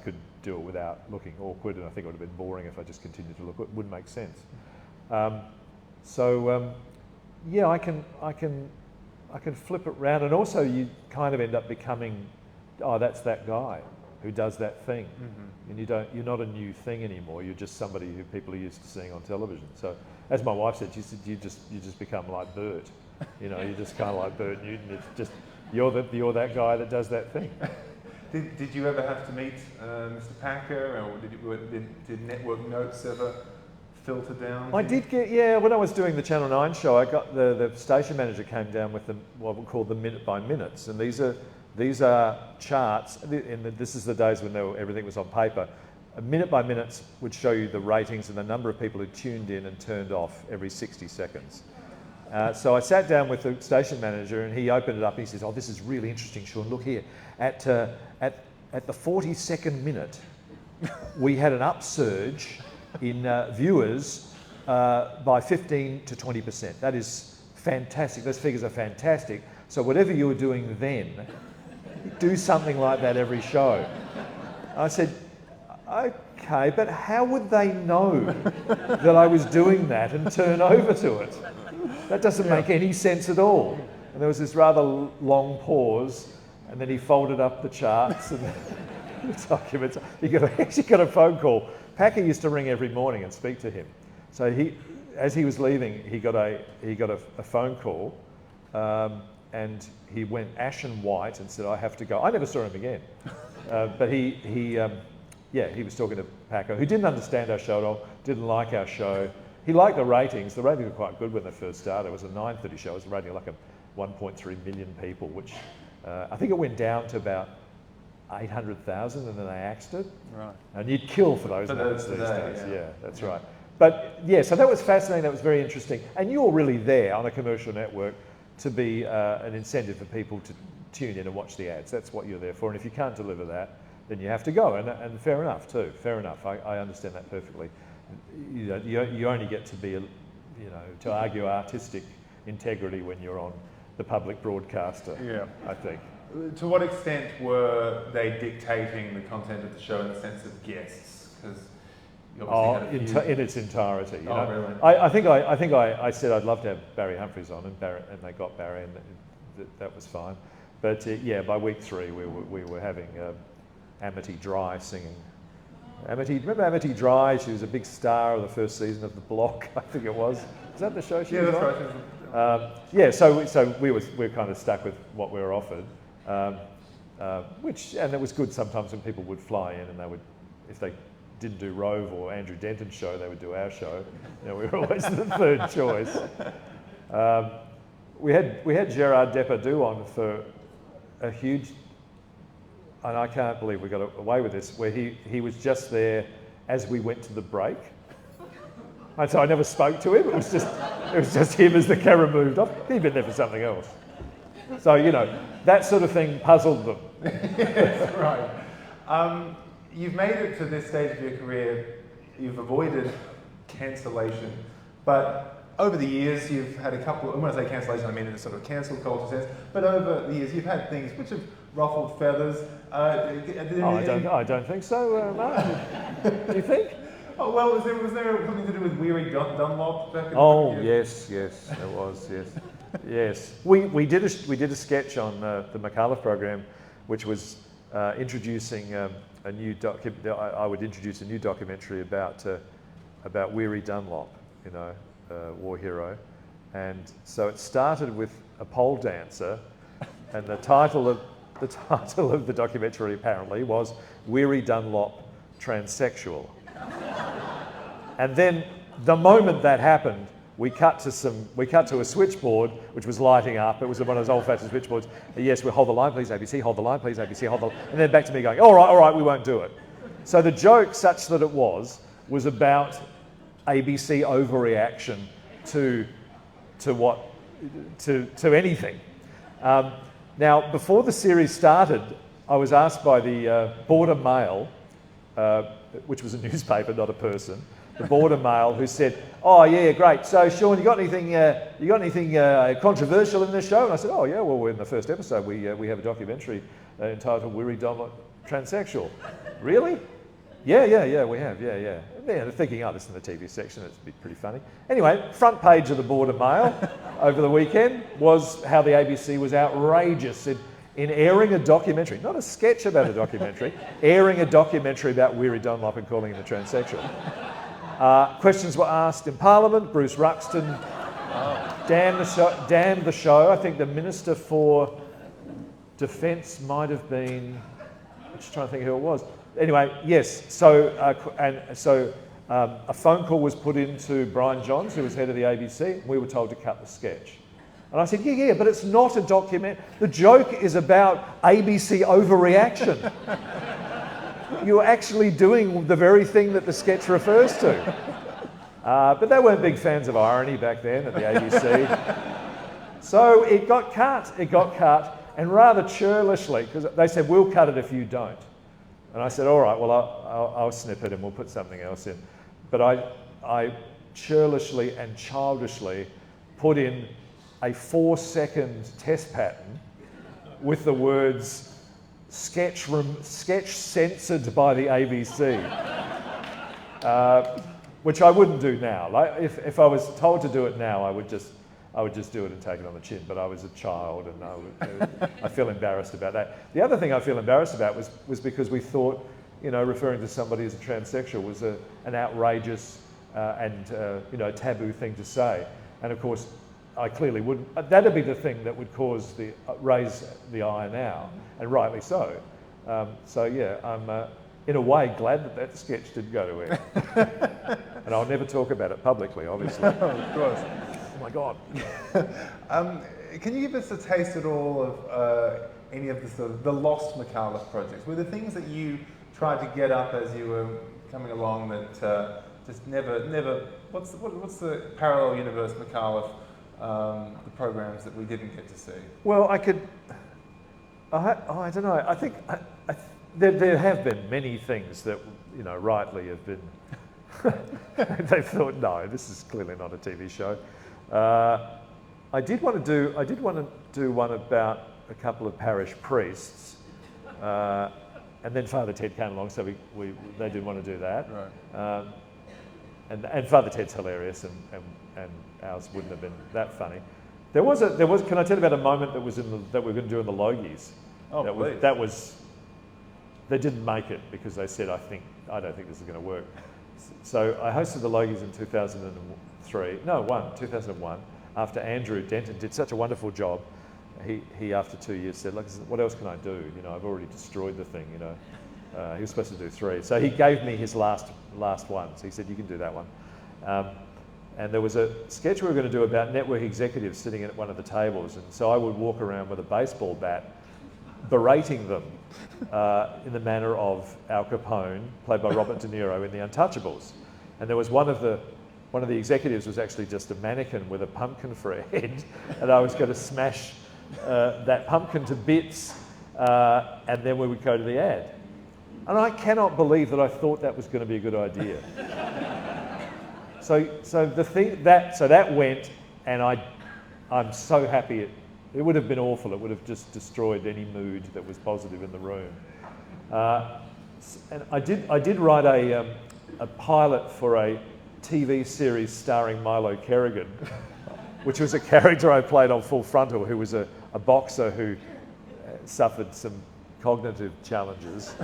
Speaker 2: could do it without looking awkward, and I think it would have been boring if I just continued to look. It wouldn't make sense. Yeah, I can flip it round, and also you kind of end up becoming, oh, that's that guy who does that thing, and you're not a new thing anymore. You're just somebody who people are used to seeing on television. So, as my wife said, she said you just become like Bert. You're just kind of like Bert Newton. It's just you're that guy that does that thing.
Speaker 1: Did you ever have to meet Mr. Packer, or did Network Notes ever filter down?
Speaker 2: I did get, when I was doing the Channel 9 show, I got the station manager came down with what we call the minute by minutes, and these are charts, and this is the days when everything was on paper. A minute by minutes would show you the ratings and the number of people who tuned in and turned off every 60 seconds. So I sat down with the station manager and he opened it up and he says, "Oh, this is really interesting, Shaun. Look here, at the 42nd minute, we had an upsurge in viewers by 15 to 20%. That is fantastic. Those figures are fantastic. So whatever you were doing then, do something like that every show." I said, "Okay, but how would they know that I was doing that and turn over to it? That doesn't make any sense at all." And there was this rather long pause, and then he folded up the charts and the documents. He actually got a phone call. Packer used to ring every morning and speak to him. So as he was leaving, he got a phone call, and he went ashen white and said, "I have to go." I never saw him again, but he was talking to Packer, who didn't understand our show at all, didn't like our show. He liked the ratings. The ratings were quite good when they first started. It was a 9:30 show. It was a rating of like 1.3 million people, which I think it went down to about 800,000, and then they axed it.
Speaker 1: Right.
Speaker 2: And you'd kill for those numbers these days.
Speaker 1: Yeah.
Speaker 2: Yeah, that's right. But yeah, so that was fascinating. That was very interesting. And you're really there on a commercial network to be an incentive for people to tune in and watch the ads. That's what you're there for. And if you can't deliver that, then you have to go. And fair enough too. Fair enough. I understand that perfectly. You only get to be, to argue artistic integrity when you're on the public broadcaster. Yeah, I think.
Speaker 1: To what extent were they dictating the content of the show in the sense of guests? Because
Speaker 2: in its entirety.
Speaker 1: Really?
Speaker 2: I think I said I'd love to have Barry Humphries on, and they got Barry, and that was fine. But by week 3 we were having Amity Dry singing. Remember Amity Dry? She was a big star of the first season of The Block, I think it was. Is that the show she was on?
Speaker 1: Yeah, that's right.
Speaker 2: So we were kind of stuck with what we were offered, and it was good sometimes when people would fly in and they would, if they didn't do Rove or Andrew Denton's show, they would do our show. We were always the third choice. We had Gerard Depardieu on for a huge, and I can't believe we got away with this, where he was just there as we went to the break. And so I never spoke to him. It was just him as the camera moved off. He'd been there for something else. So, that sort of thing puzzled them.
Speaker 1: Yes, right. You've made it to this stage of your career. You've avoided cancellation, but over the years you've had a couple, and when I say cancellation, I mean in a sort of cancel culture sense, but over the years you've had things which have ruffled feathers.
Speaker 2: I don't think so, Mark. Do you think?
Speaker 1: Oh, well, was there something to do with Weary Dunlop back in
Speaker 2: the yes, there was, yes. Yes. We did a sketch on the Micallef program, which was introducing I would introduce a new documentary about Weary Dunlop, war hero. And so it started with a pole dancer, and the title of the documentary apparently was Weary Dunlop Transsexual. And then the moment that happened, we cut to a switchboard which was lighting up. It was one of those old-fashioned switchboards. Yes, we'll hold the line, please, ABC. Hold the line, please, ABC. Hold the line. And then back to me going, all right, we won't do it. So the joke, such that it was about ABC overreaction to anything. Now, before the series started, I was asked by the Border Mail, which was a newspaper, not a person, the Border Mail, who said, "Oh yeah, great. So Shaun, you got anything controversial in this show?" And I said, "Oh yeah, well, in the first episode we have a documentary entitled Weary Dunlop Transsexual." "Really?" Yeah, we have, yeah. And they're thinking, oh, this is in the TV section, it's pretty funny. Anyway, front page of the Border Mail over the weekend was how the ABC was outrageous in airing a documentary, not a sketch about a documentary, airing a documentary about Weary Dunlop and calling him a transsexual. Questions were asked in Parliament. Bruce Ruxton damned the show. I think the Minister for Defence might have been I'm just trying to think who it was. Anyway, yes. So a phone call was put into Brian Johns, who was head of the ABC. And we were told to cut the sketch. And I said, yeah, but it's not a document. The joke is about ABC overreaction. You're actually doing the very thing that the sketch refers to. But they weren't big fans of irony back then at the ABC. So it got cut, and rather churlishly, because they said, we'll cut it if you don't. And I said, all right, well, I'll snip it and we'll put something else in. But I churlishly and childishly put in a 4-second test pattern with the words, sketch censored by the ABC, which I wouldn't do now. Like if I was told to do it now, I would just do it and take it on the chin. But I was a child, and I feel embarrassed about that. The other thing I feel embarrassed about was because we thought, referring to somebody as a transsexual was an outrageous and taboo thing to say. And of course, I clearly wouldn't. That'd be the thing that would raise the eye now, and rightly so. So yeah, I'm in a way glad that sketch did go to air, and I'll never talk about it publicly, obviously.
Speaker 1: Of course.
Speaker 2: Oh my God.
Speaker 1: Can you give us a taste at all of any of the sort of the lost Micallef projects? Were the things that you tried to get up as you were coming along that just never? What's the parallel universe Micallef? The programs that we didn't get to see? Well, I
Speaker 2: don't know. I think there have been many things that, rightly have been, they've thought, no, this is clearly not a TV show. I did want to do one about a couple of parish priests, and then Father Ted came along, so they didn't want to do that.
Speaker 1: Right.
Speaker 2: And Father Ted's hilarious, and ours wouldn't have been that funny. There was. Can I tell you about a moment that we were going to do in the Logies?
Speaker 1: Oh, please.
Speaker 2: That was. They didn't make it because they said, I don't think this is going to work. So I hosted the Logies in 2001, after Andrew Denton did such a wonderful job. He after 2 years said, look, what else can I do? I've already destroyed the thing. He was supposed to do 3. So he gave me his last one. So he said, you can do that one. And there was a sketch we were going to do about network executives sitting at one of the tables. And so I would walk around with a baseball bat, berating them in the manner of Al Capone, played by Robert De Niro in The Untouchables. And there was one of the executives was actually just a mannequin with a pumpkin for a head. And I was going to smash that pumpkin to bits. And then we would go to the ad. And I cannot believe that I thought that was going to be a good idea. So that went, and I'm so happy. It would have been awful. It would have just destroyed any mood that was positive in the room. And I did write a pilot for a TV series starring Milo Kerrigan, which was a character I played on Full Frontal, who was a boxer who suffered some cognitive challenges.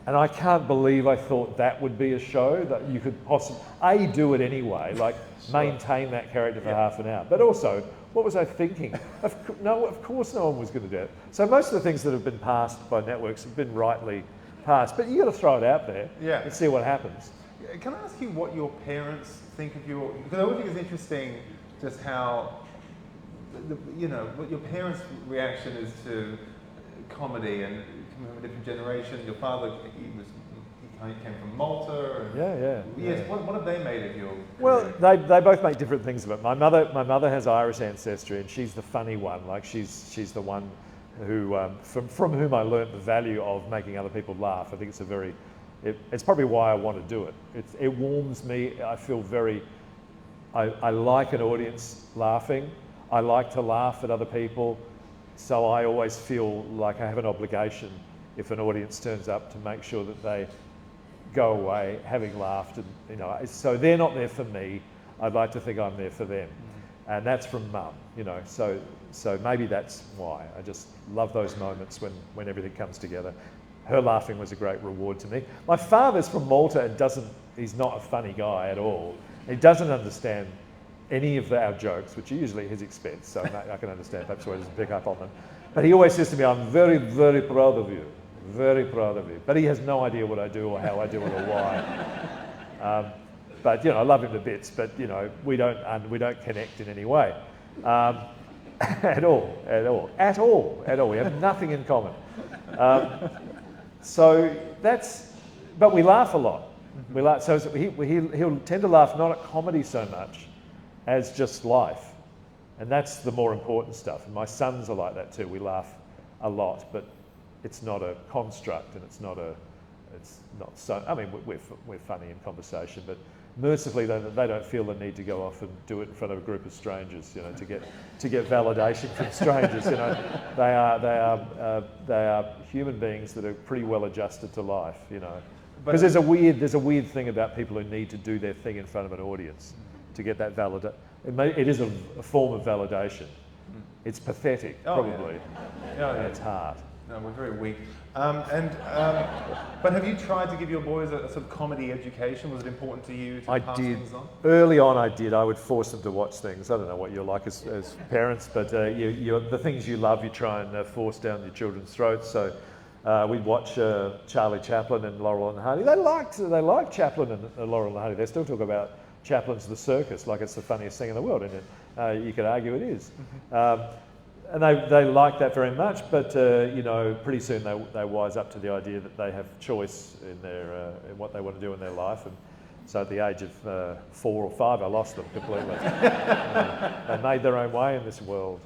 Speaker 2: And I can't believe I thought that would be a show that you could possibly, do it anyway, like maintain that character for half an hour. But also, what was I thinking? Of course no one was going to do it. So most of the things that have been passed by networks have been rightly passed. But you've got to throw it out there and see what happens.
Speaker 1: Can I ask you what your parents think of your... Because I always think it's interesting just how, what your parents' reaction is to comedy and coming from a different generation. Your father, he came from Malta. And Yes. What have they made of your career?
Speaker 2: Well, they both make different things of it. My mother has Irish ancestry, and she's the funny one. Like she's the one who from whom I learnt the value of making other people laugh. I think it's probably why I want to do it. It warms me. I feel I like an audience laughing. I like to laugh at other people. So I always feel like I have an obligation, if an audience turns up, to make sure that they go away having laughed. And, so they're not there for me. I'd like to think I'm there for them. And that's from Mum, So maybe that's why. I just love those moments when everything comes together. Her laughing was a great reward to me. My father's from Malta and he's not a funny guy at all. He doesn't understand any of our jokes, which are usually at his expense, so I can understand perhaps why he doesn't pick up on them. But he always says to me, I'm very, very proud of you. Very proud of him. But he has no idea what I do or how I do it or why. But I love him to bits. But we don't connect in any way, at all. We have nothing in common. But we laugh a lot. We laugh. So he'll tend to laugh not at comedy so much as just life, and that's the more important stuff. And my sons are like that too. We laugh a lot, but it's not a construct, and it's not so. I mean, we're funny in conversation, but mercifully they don't feel the need to go off and do it in front of a group of strangers, to get validation from strangers. They are human beings that are pretty well adjusted to life. Because there's a weird thing about people who need to do their thing in front of an audience to get that validation. It is a form of validation. It's pathetic, probably.
Speaker 1: Yeah.
Speaker 2: It's hard.
Speaker 1: No, we're very weak. But have you tried to give your boys a sort of comedy education? Was it important to you to pass things on?
Speaker 2: Early on I did. I would force them to watch things. I don't know what you're like as parents, but the things you love, you try and force down your children's throats. So we'd watch Charlie Chaplin and Laurel and Hardy. They liked Chaplin and Laurel and Hardy. They still talk about Chaplin's The Circus like it's the funniest thing in the world, and you could argue it is. And they like that very much, but pretty soon they wise up to the idea that they have choice in what they want to do in their life. And so at the age of 4 or 5, I lost them completely. They made their own way in this world.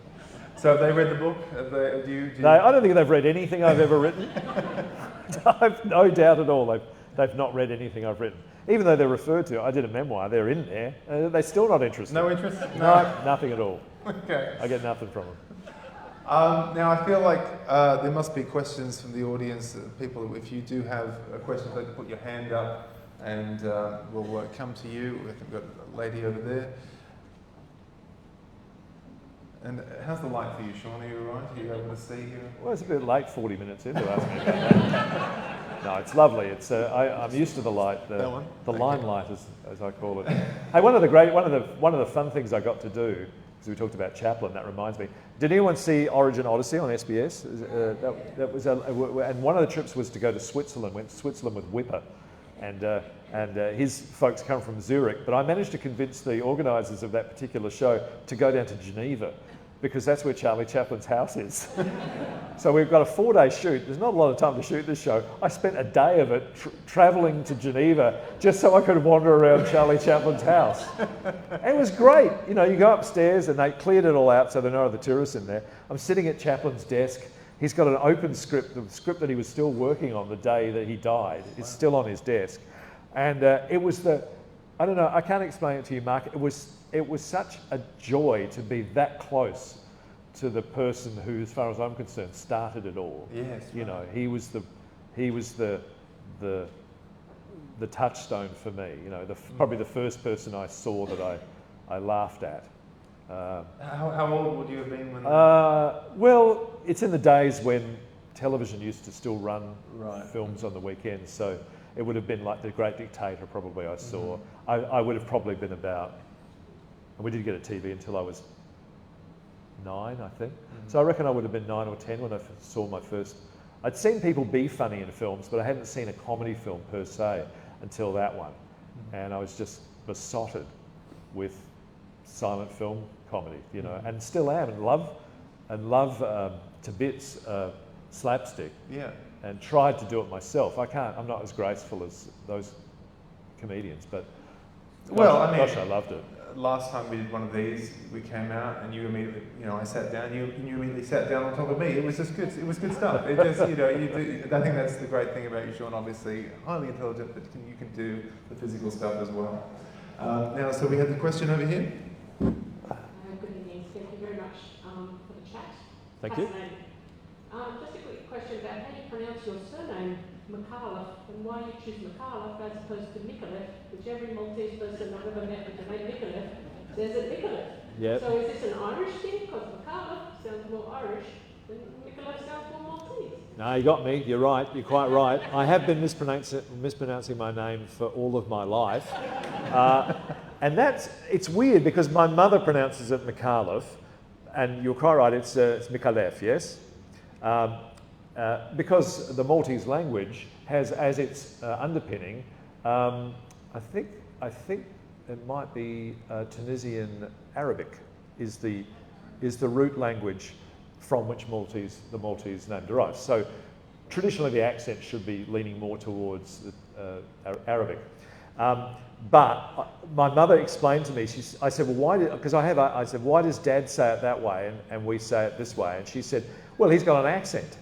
Speaker 1: So have they read the book?
Speaker 2: I don't think they've read anything I've ever written. I've no doubt at all they've not read anything I've written. Even though they're referred to, I did a memoir, they're in there. They're still not interested.
Speaker 1: No interest?
Speaker 2: No, nothing at all.
Speaker 1: Okay.
Speaker 2: I get nothing from them.
Speaker 1: Now I feel like there must be questions from the audience. People, if you do have a question, please put your hand up and we'll come to you. I think we've got a lady over there. And how's the light for you, Shaun? Are you all right? Are you able to see here?
Speaker 2: Well, it's a bit late, 40 minutes in to ask me about that. No, it's lovely. I'm used to the light, the limelight, as I call it. Hey, one of the fun things I got to do, because we talked about Chaplin, that reminds me. Did anyone see Origin Odyssey on SBS? And one of the trips was to go to Switzerland. Went to Switzerland with Whipper, and his folks come from Zurich. But I managed to convince the organisers of that particular show to go down to Geneva, because that's where Charlie Chaplin's house is. So we've got a 4-day shoot. There's not a lot of time to shoot this show. I spent a day of it travelling to Geneva just so I could wander around Charlie Chaplin's house. It was great. You go upstairs and they cleared it all out so there are no other tourists in there. I'm sitting at Chaplin's desk. He's got an open script, the script that he was still working on the day that he died. It's still on his desk. And it was I don't know, I can't explain it to you, Mark. It was such a joy to be that close to the person who, as far as I'm concerned, started it all.
Speaker 1: Yes.
Speaker 2: He was the touchstone for me. Probably the first person I saw that I laughed at.
Speaker 1: How old would you have been when?
Speaker 2: Well, it's in the days when television used to still run films on the weekends, so it would have been like The Great Dictator. Probably I saw. I would have probably been about. And we didn't get a TV until I was 9, I think. So I reckon I would have been 9 or 10 when I saw my first. I'd seen people be funny in films, but I hadn't seen a comedy film per se until that one. And I was just besotted with silent film comedy, and still am, and love to bits slapstick.
Speaker 1: Yeah.
Speaker 2: And tried to do it myself. I'm not as graceful as those comedians, but gosh, I loved it.
Speaker 1: Last time we did one of these, we came out and you immediately, I sat down, you immediately sat down on top of me. It was just good. It was good stuff. It just, I think that's the great thing about you, Shaun. Obviously, highly intelligent, but you can do the physical stuff as well. Now, so we have the question over here.
Speaker 3: Good evening. Thank you very much for the chat.
Speaker 2: Thank you.
Speaker 3: Just a quick question about how you pronounce your surname, Micallef, and why you choose Micallef as opposed to Micallef, which every Maltese person I've ever met with the name Micallef says it Micallef.
Speaker 2: Yep.
Speaker 3: So is this an Irish thing? Because Micallef sounds more Irish than Micallef sounds more Maltese.
Speaker 2: No, you got me. You're right. You're quite right. I have been mispronouncing my name for all of my life. And it's weird because my mother pronounces it Micallef, and you're quite right, it's Micallef, yes? because the Maltese language has as its underpinning, I think it might be Tunisian Arabic is the root language from which the Maltese name derives. So traditionally the accent should be leaning more towards Arabic. But my mother explained to me, I said, well, why I said, why does Dad say it that way and we say it this way? And she said, well, he's got an accent.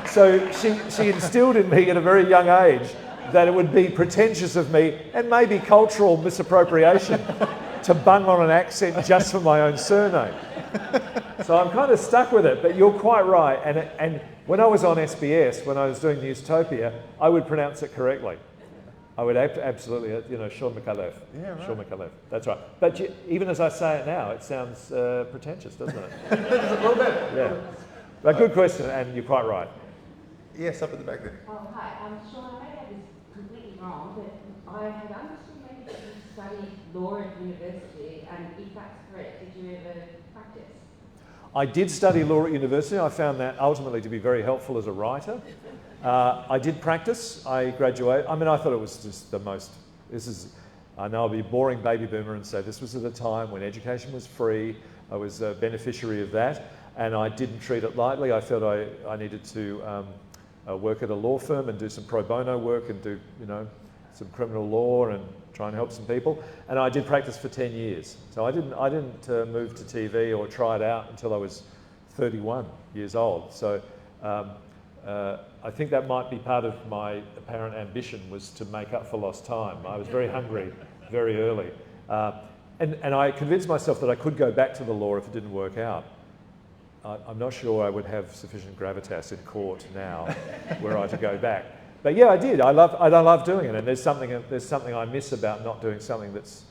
Speaker 2: So she instilled in me at a very young age that it would be pretentious of me and maybe cultural misappropriation to bung on an accent just for my own surname. So I'm kind of stuck with it, but you're quite right. And when I was on SBS, when I was doing Newstopia, I would pronounce it correctly. I would absolutely, Shaun Micallef.
Speaker 1: Yeah, right.
Speaker 2: Shaun Micallef, that's right. But even as I say it now, it sounds pretentious, doesn't it?
Speaker 1: A little bit.
Speaker 2: Yeah. But good question, and you're quite right.
Speaker 1: Yes, up at the back there.
Speaker 4: Oh, hi. Shaun, I may have this completely wrong, but I had understood maybe that you studied law at university, and if that's correct, did you ever practice?
Speaker 2: I did study law at university. I found that ultimately to be very helpful as a writer. I did practice. I graduated. I mean, I thought it was just the most, I know I'll be a boring baby boomer and say this was at a time when education was free. I was a beneficiary of that, and I didn't treat it lightly. I felt I needed to work at a law firm and do some pro bono work and do, some criminal law and try and help some people. And I did practice for 10 years. So I didn't move to TV or try it out until I was 31 years old. So I think that might be part of my apparent ambition, was to make up for lost time. I was very hungry very early. And I convinced myself that I could go back to the law if it didn't work out. I'm not sure I would have sufficient gravitas in court now were I to go back. But yeah, I did. I love doing it, and there's something I miss about not doing something that's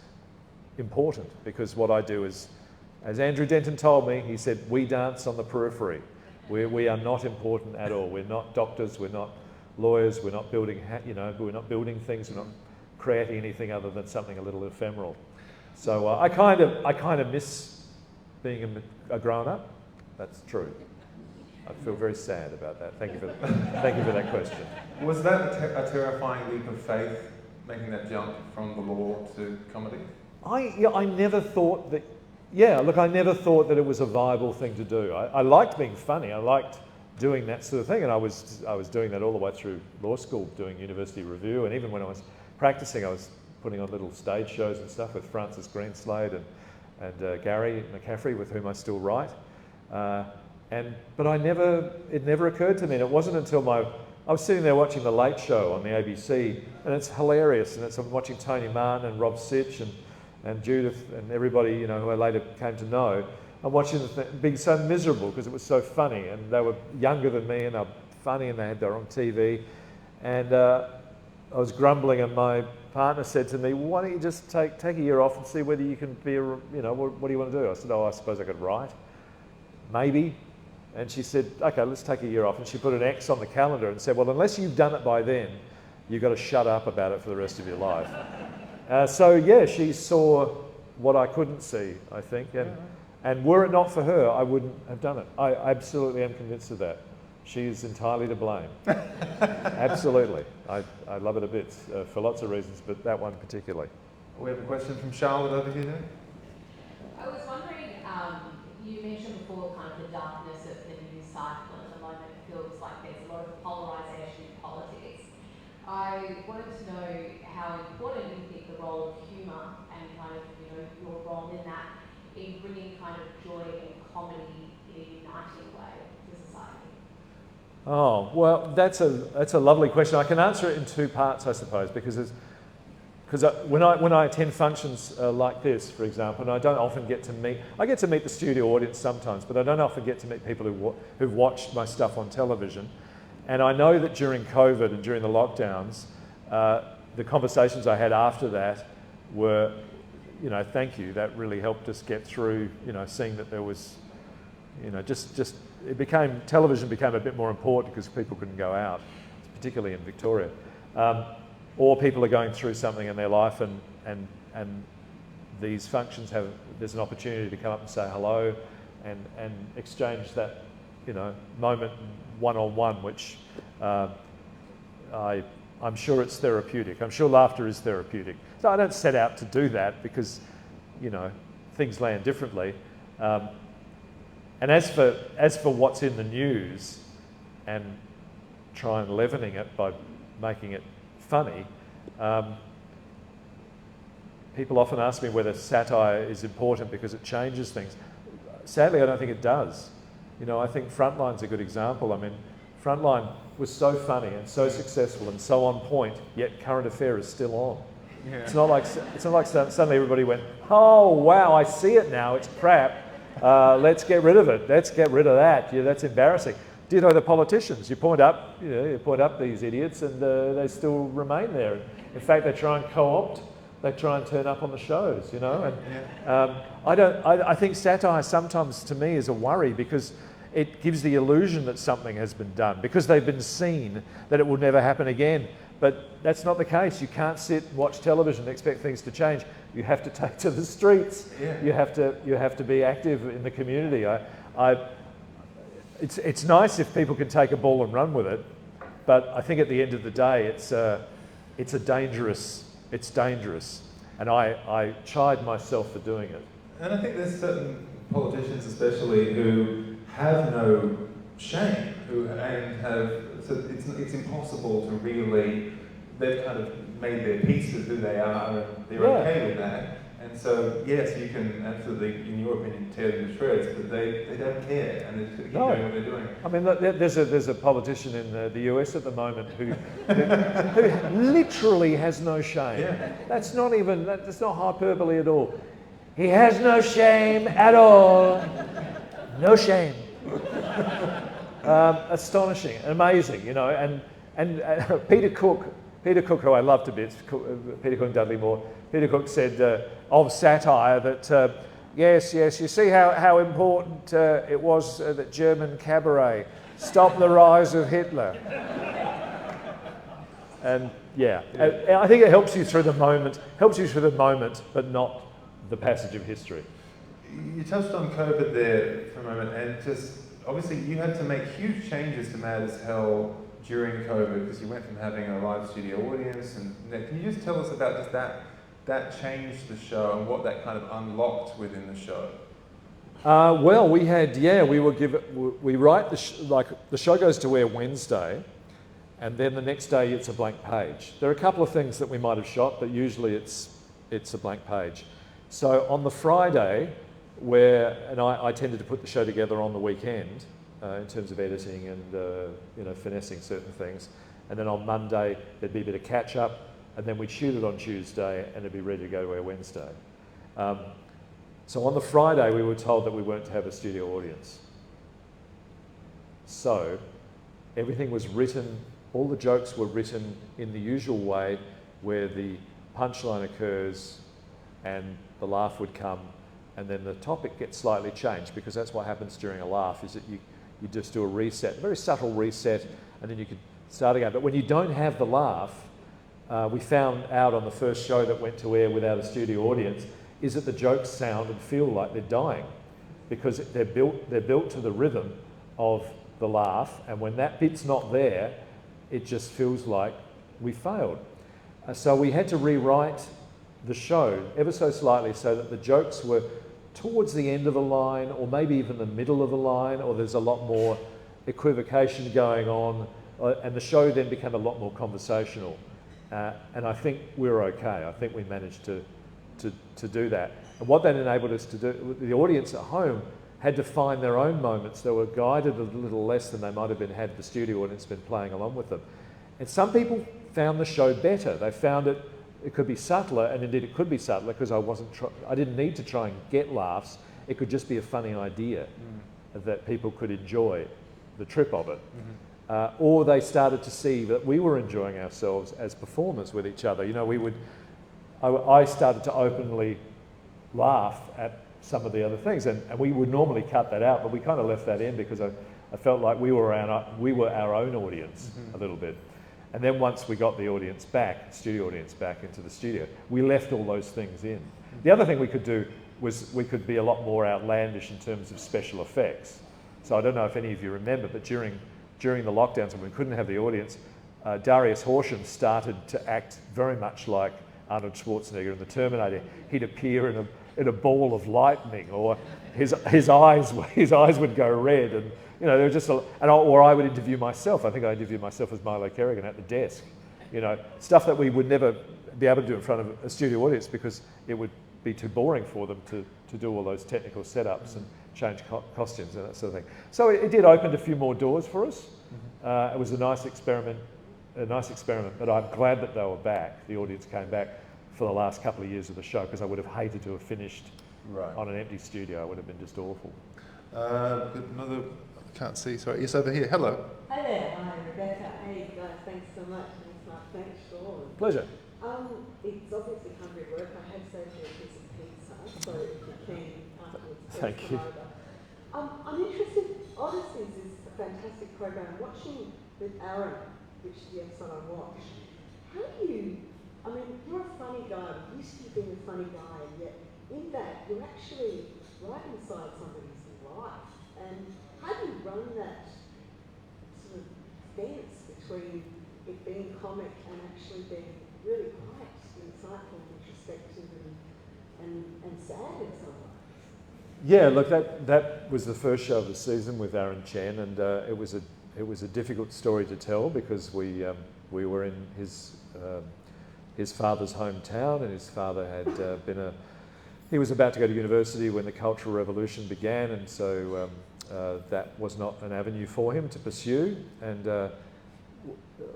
Speaker 2: important, because what I do is, as Andrew Denton told me, he said, we dance on the periphery. We are not important at all. We're not doctors. We're not lawyers. We're not building, we're not building things. We're not creating anything other than something a little ephemeral. So I kind of miss being a grown-up. That's true. I feel very sad about that. Thank you for that question.
Speaker 1: Was that a terrifying leap of faith, making that jump from the law to comedy?
Speaker 2: I never thought that. Yeah, look, I never thought that it was a viable thing to do. I liked being funny. I liked doing that sort of thing, and I was doing that all the way through law school, doing university review, and even when I was practicing, I was putting on little stage shows and stuff with Francis Greenslade and Gary McCaffrey, with whom I still write. But it never occurred to me, and it wasn't until I was sitting there watching The Late Show on the ABC, and it's hilarious, and I'm watching Tony Martin and Rob Sitch and Judith and everybody, who I later came to know. I'm watching being so miserable because it was so funny, and they were younger than me, and they were funny, and they were on TV, and I was grumbling, and my partner said to me, why don't you just take a year off and see whether you can be what do you want to do? I said, I suppose I could write. Maybe. And she said, okay, let's take a year off. And she put an X on the calendar and said, well, unless you've done it by then, you've got to shut up about it for the rest of your life. So yeah, she saw what I couldn't see, I think. And were it not for her, I wouldn't have done it. I absolutely am convinced of that. She is entirely to blame. Absolutely. I love it a bit for lots of reasons, but that one particularly.
Speaker 1: We have a question from Charlotte over here now.
Speaker 4: I was wondering, you mentioned before kind of the darkness of the news cycle at the moment. It feels like there's a lot of polarisation in politics. I wanted to know how important you think the role of humour and kind of, your role in that, in bringing kind of joy and comedy in a uniting way to society.
Speaker 2: Oh, well, that's a lovely question. I can answer it in two parts, I suppose, because when I attend functions like this, for example, and I don't often get to meet the studio audience sometimes, but I don't often get to meet people who've watched my stuff on television. And I know that during COVID and during the lockdowns, the conversations I had after that were, thank you, that really helped us get through, seeing that there was, television became a bit more important because people couldn't go out, particularly in Victoria. Or people are going through something in their life, and these functions there's an opportunity to come up and say hello and exchange that, moment one-on-one, which I'm sure it's therapeutic. I'm sure laughter is therapeutic. So I don't set out to do that because, things land differently. And as for what's in the news and try and leavening it by making it funny, people often ask me whether satire is important because it changes things. Sadly, I don't think it does. I think Frontline's a good example. I mean, Frontline was so funny and so successful and so on point, yet Current Affair is still on. Yeah. It's not like suddenly everybody went, oh wow, I see it now, it's crap. Let's get rid of it. Let's get rid of that. Yeah, that's embarrassing. Ditto the politicians. You point up these idiots, and they still remain there. In fact, they try and co-opt. They try and turn up on the shows. And I think satire sometimes, to me, is a worry because it gives the illusion that something has been done because they've been seen that it will never happen again. But that's not the case. You can't sit and watch television and expect things to change. You have to take to the streets. Yeah. You have to be active in the community. It's nice if people can take a ball and run with it, but I think at the end of the day, it's dangerous, and I chide myself for doing it.
Speaker 1: And I think there's certain politicians, especially, who have no shame, so it's impossible to really. They've kind of made their peace with who they are, and they're okay with that. And so, yes, you can absolutely, in your opinion, tear them to shreds, but they don't care, and they just keep doing what they're doing.
Speaker 2: I mean, there's a politician in the US at the moment who literally has no shame. Yeah. That's not hyperbole at all. He has no shame at all. No shame. Astonishing, amazing, and Peter Cook, who I love to bits, Peter Cook and Dudley Moore. Peter Cook said of satire that, yes, you see how important it was that German cabaret stopped the rise of Hitler. And I think it helps you through the moment, but not the passage of history.
Speaker 1: You touched on COVID there for a moment, and just obviously you had to make huge changes to Mad as Hell during COVID because you went from having a live studio audience, and can you just tell us about just that changed the show and what that kind of unlocked within the show?
Speaker 2: Well, we write the show goes to air Wednesday, and then the next day it's a blank page. There are a couple of things that we might have shot, but usually it's a blank page. So on the Friday, I tended to put the show together on the weekend in terms of editing and finessing certain things, and then on Monday there'd be a bit of catch up, and then we'd shoot it on Tuesday and it'd be ready to go to air Wednesday. So on the Friday we were told that we weren't to have a studio audience. So everything was written, all the jokes were written in the usual way where the punchline occurs and the laugh would come, and then the topic gets slightly changed, because that's what happens during a laugh, is that you just do a reset, a very subtle reset, and then you could start again. But when you don't have the laugh, we found out on the first show that went to air without a studio audience, is that the jokes sound and feel like they're dying, because they're built to the rhythm of the laugh, and when that bit's not there, it just feels like we failed. So we had to rewrite the show ever so slightly so that the jokes were towards the end of the line, or maybe even the middle of the line, or there's a lot more equivocation going on, and the show then became a lot more conversational. And I think we were okay. I think we managed to do that. And what that enabled us to do, the audience at home had to find their own moments. They were guided a little less than they might have been had the studio audience been playing along with them. And some people found the show better. They found it could be subtler, and indeed it could be subtler because I didn't need to try and get laughs. It could just be a funny idea that people could enjoy the trip of it. Mm-hmm. Or they started to see that we were enjoying ourselves as performers with each other. I started to openly laugh at some of the other things, and we would normally cut that out, but we kind of left that in because I felt like we were our own audience a little bit. And then once we got the audience back, studio audience back into the studio, we left all those things in. The other thing we could do was we could be a lot more outlandish in terms of special effects. So I don't know if any of you remember, but during the lockdowns when we couldn't have the audience, Darius Horsham started to act very much like Arnold Schwarzenegger in The Terminator. He'd appear in a ball of lightning, or his eyes would go red, and there was just or I would interview myself. I think I interviewed myself as Milo Kerrigan at the desk. Stuff that we would never be able to do in front of a studio audience because it would be too boring for them to do all those technical setups and change costumes and that sort of thing. So it did open a few more doors for us. It was a nice experiment, but I'm glad that they were back. The audience came back for the last couple of years of the show, because I would have hated to have finished on an empty studio. It would have been just awful.
Speaker 1: Another, I can't see, sorry, yes, over here. Hello.
Speaker 5: Hi there, hi Rebecca. Hey guys, thanks so much. Thanks Mark, thanks Shaun.
Speaker 2: Pleasure.
Speaker 5: It's obviously hungry work. I have saved you a piece of pizza, so if you can afterwards,
Speaker 2: Thank you.
Speaker 5: I'm interested, Odysseys is a fantastic program. Watching with Aaron, which is the episode I watched, how do you, you're a funny guy, you used to be being a funny guy, and yet in that you're actually right inside somebody's life. And how do you run that sort of dance between it being comic and actually being really quite insightful and introspective and sad in some way?
Speaker 2: Yeah, look, that was the first show of the season with Aaron Chen, and it was a difficult story to tell, because we were in his father's hometown, and his father had he was about to go to university when the Cultural Revolution began, and so that was not an avenue for him to pursue. And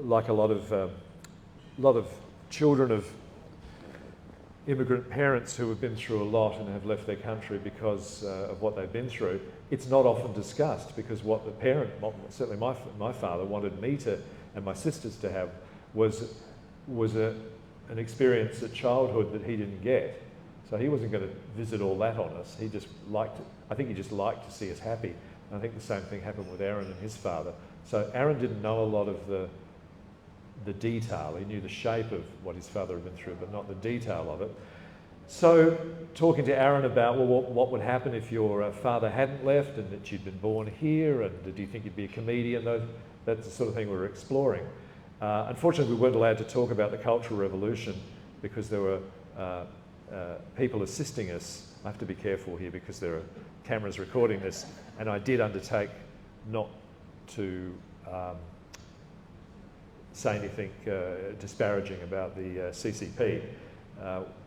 Speaker 2: like a lot of children of immigrant parents who have been through a lot and have left their country because of what they've been through, it's not often discussed, because what the parent, certainly my father, wanted me to and my sisters to have was an experience at childhood that he didn't get. So he wasn't going to visit all that on us. He just liked to see us happy. And I think the same thing happened with Aaron and his father. So Aaron didn't know a lot of the detail. He knew the shape of what his father had been through, but not the detail of it. So talking to Aaron about, well, what would happen if your father hadn't left and that you'd been born here, and do you think you'd be a comedian? That's the sort of thing we were exploring. Unfortunately, we weren't allowed to talk about the Cultural Revolution because there were people assisting us. I have to be careful here because there are cameras recording this, and I did undertake not to say anything disparaging about the CCP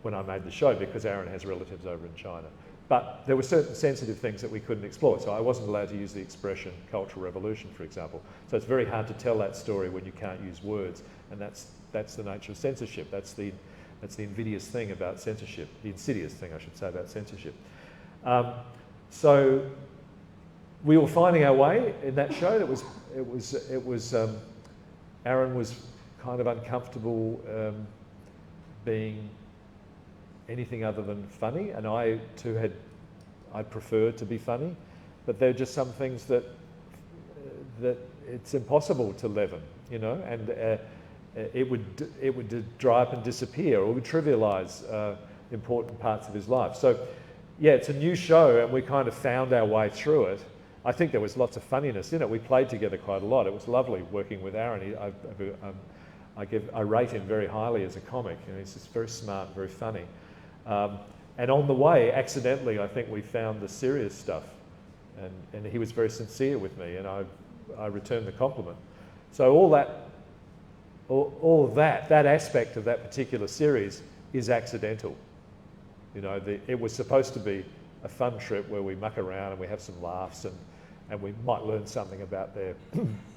Speaker 2: when I made the show, because Aaron has relatives over in China. But there were certain sensitive things that we couldn't explore, so I wasn't allowed to use the expression Cultural Revolution, for example. So it's very hard to tell that story when you can't use words, and that's the nature of censorship. That's the invidious thing about censorship, the insidious thing, I should say, about censorship. So we were finding our way in that show. Aaron was kind of uncomfortable being anything other than funny, and I too I preferred to be funny, but there are just some things that it's impossible to leaven, and it would dry up and disappear, or would trivialise important parts of his life. So yeah, it's a new show, and we kind of found our way through it. I think there was lots of funniness in it. We played together quite a lot. It was lovely working with Aaron. I rate him very highly as a comic. He's just very smart and very funny. And on the way, accidentally, I think we found the serious stuff, and he was very sincere with me, and I returned the compliment. So all of that aspect of that particular series is accidental. It was supposed to be a fun trip where we muck around and we have some laughs, and we might learn something about their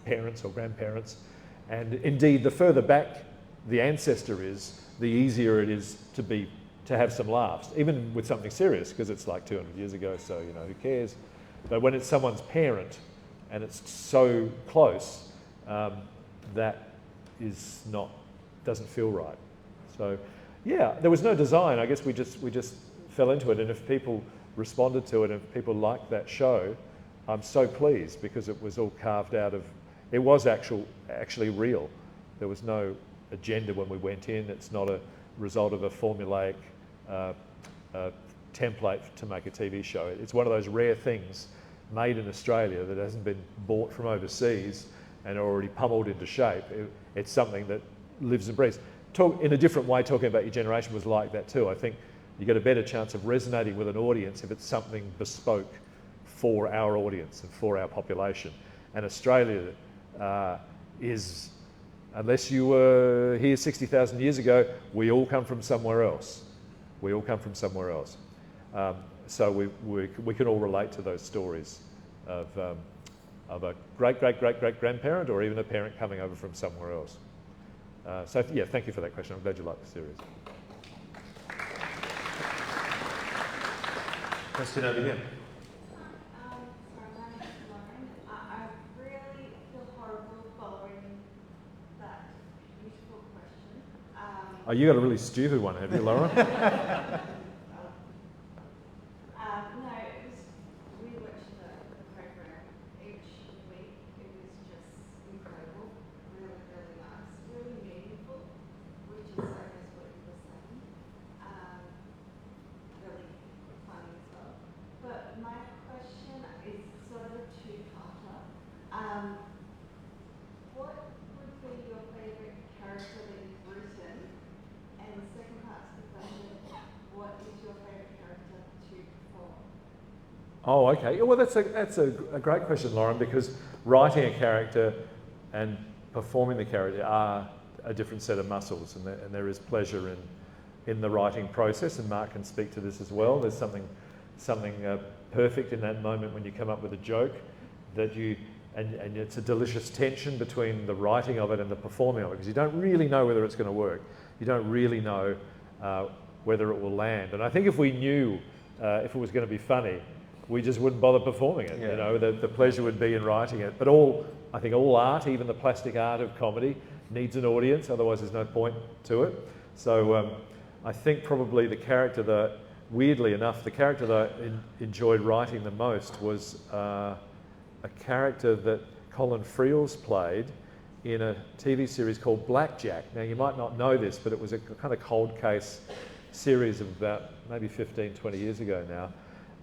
Speaker 2: parents or grandparents. And indeed, the further back the ancestor is, the easier it is to have some laughs, even with something serious, because it's like 200 years ago, so who cares? But when it's someone's parent and it's so close, that doesn't feel right. So yeah, there was no design. I guess we just fell into it, and if people responded to it, and if people liked that show, I'm so pleased, because it was all carved out of, it was actually real. There was no agenda when we went in. It's not a result of a formulaic template to make a TV show. It's one of those rare things made in Australia that hasn't been bought from overseas and already pummeled into shape. It's something that lives and breathes. In a different way, talking about your generation was like that too. I think you get a better chance of resonating with an audience if it's something bespoke for our audience and for our population. And Australia is, unless you were here 60,000 years ago, we all come from somewhere else. We all come from somewhere else. So we can all relate to those stories of a great-great-great-great-grandparent or even a parent coming over from somewhere else. So yeah, thank you for that question. I'm glad you like the series.
Speaker 1: Question over here.
Speaker 6: Sorry, my name is Lauren. I really feel horrible following that beautiful question.
Speaker 2: Oh, you got a really stupid one, have you, Lauren?
Speaker 6: No, it was, we watched the program each week. It was just incredible, really, really nice, really meaningful, which is, I guess, what you were saying. Really funny as well. But my question is sort of a two-parter. What would be your favourite character that you've written? And the second part to the question, what is your favourite character to perform?
Speaker 2: Oh, okay. Well, that's a great question, Lauren, because writing a character and performing the character are a different set of muscles, and there is pleasure in the writing process, and Mark can speak to this as well. There's something perfect in that moment when you come up with a joke that and it's a delicious tension between the writing of it and the performing of it, because you don't really know whether it's going to work. You don't really know whether it will land. And I think if we knew if it was going to be funny, we just wouldn't bother performing it. Yeah. You know, the pleasure would be in writing it. But I think all art, even the plastic art of comedy, needs an audience. Otherwise, there's no point to it. So I think probably the character that, weirdly enough, the character that I enjoyed writing the most was a character that Colin Friels played in a TV series called Blackjack. Now, you might not know this, but it was a kind of cold case series of about maybe 15, 20 years ago now.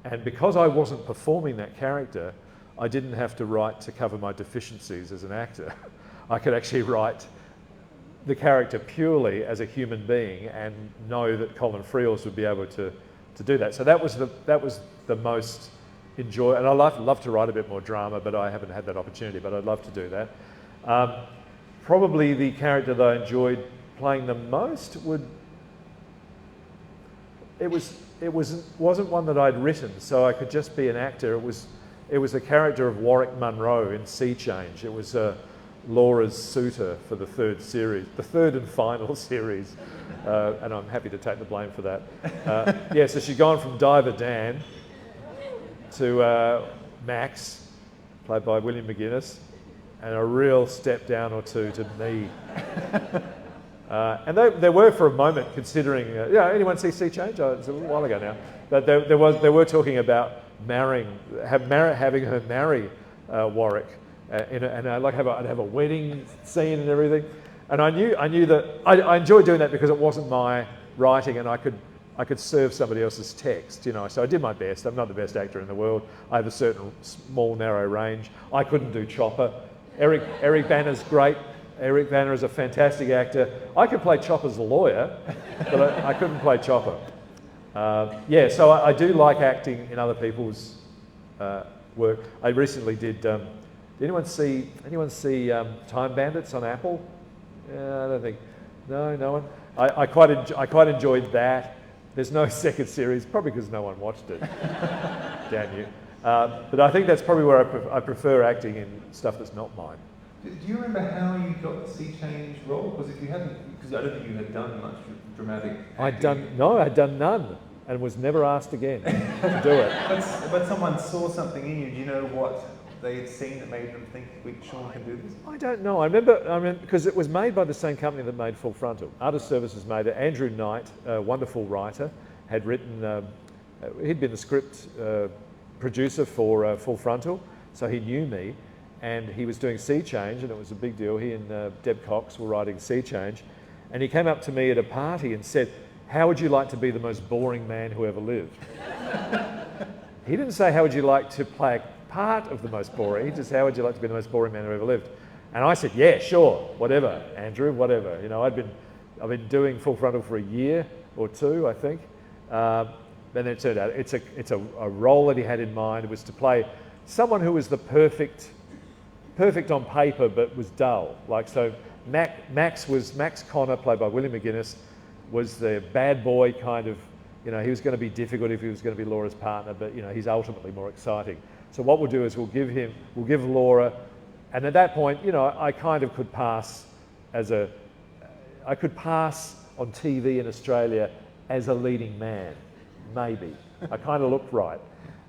Speaker 2: And because I wasn't performing that character, I didn't have to write to cover my deficiencies as an actor. I could actually write the character purely as a human being and know that Colin Friels would be able to do that. So that was the most enjoy. And I love to write a bit more drama, but I haven't had that opportunity. But I'd love to do that. Probably the character that I enjoyed playing the most wasn't one that I'd written, so I could just be an actor. It was a character of Warwick Munro in Sea Change. It was Laura's suitor for the third and final series, and I'm happy to take the blame for that. Yeah, so she'd gone from Diver Dan to Max, played by William McGuinness, and a real step down or two to me. And they were for a moment considering, anyone see Sea Change? It's a little while ago now. But they were talking about having her marry Warwick, and I'd have a wedding scene and everything. And I knew that I enjoyed doing that because it wasn't my writing, and I could serve somebody else's text, you know. So I did my best. I'm not the best actor in the world. I have a certain small, narrow range. I couldn't do Chopper. Eric Banner's great. Eric Banner is a fantastic actor. I could play Chopper's lawyer, but I couldn't play Chopper. So I do like acting in other people's work. I recently did anyone see Time Bandits on Apple? I don't think. No one. I quite enjoyed that. There's no second series, probably because no one watched it. Damn you. But I think that's probably where I prefer acting in stuff that's not mine.
Speaker 1: Do you remember how you got the Sea Change role? Because if you hadn't, because I don't think you had done much dramatic acting.
Speaker 2: I'd done none, and was never asked again to do it.
Speaker 1: But someone saw something in you. Do you know what they had seen that made them think Shaun can do this?
Speaker 2: I don't know. I remember because it was made by the same company that made Full Frontal. Artist Services made it. Andrew Knight, a wonderful writer, had written. He'd been the script producer for Full Frontal, so he knew me. And he was doing Sea Change, and it was a big deal. He and Deb Cox were writing Sea Change. And he came up to me at a party and said, how would you like to be the most boring man who ever lived? He didn't say, how would you like to play a part of the most boring? He just, how would you like to be the most boring man who ever lived? And I said, yeah, sure, whatever, Andrew, whatever. You know, I've been doing Full Frontal for a year or two, I think. Then it turned out it's a role that he had in mind. It was to play someone who was the perfect on paper, but was dull. Like, so Max Connor, played by William McGuinness, was the bad boy kind of, you know, he was going to be difficult if he was going to be Laura's partner, but, you know, he's ultimately more exciting. So what we'll do is we'll give Laura, and at that point, you know, I kind of could pass I could pass on TV in Australia as a leading man, maybe. I kind of looked right.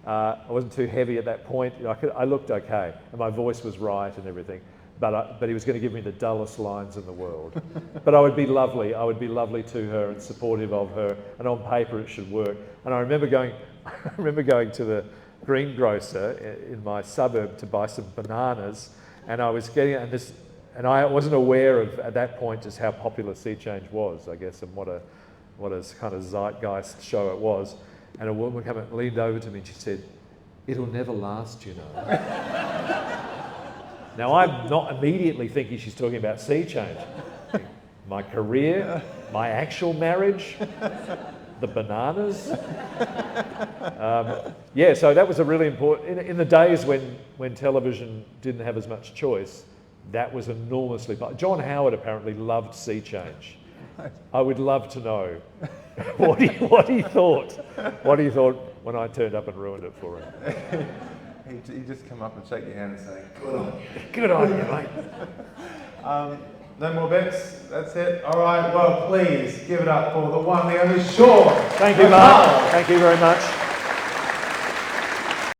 Speaker 2: I wasn't too heavy at that point. You know, I looked okay, and my voice was right and everything. But he was going to give me the dullest lines in the world. But I would be lovely. I would be lovely to her and supportive of her. And on paper, it should work. And I remember going to the greengrocer in my suburb to buy some bananas, and I was getting and I wasn't aware of at that point just how popular Sea Change was, I guess, and what a kind of zeitgeist show it was. And a woman came and leaned over to me and she said, "It'll never last, you know." Now, I'm not immediately thinking she's talking about Sea Change. My career, my actual marriage, the bananas. Yeah, so that was a really important... In the days when television didn't have as much choice, that was enormously... John Howard apparently loved Sea Change. I would love to know what he thought when I turned up and ruined it for him.
Speaker 1: He'd just come up and shake your hand and say, "Good on you."
Speaker 2: Good on you, mate.
Speaker 1: No more bets? That's it? All right, well, please give it up for the one, the only Shaun.
Speaker 2: Thank you, Mark. Thank you very much.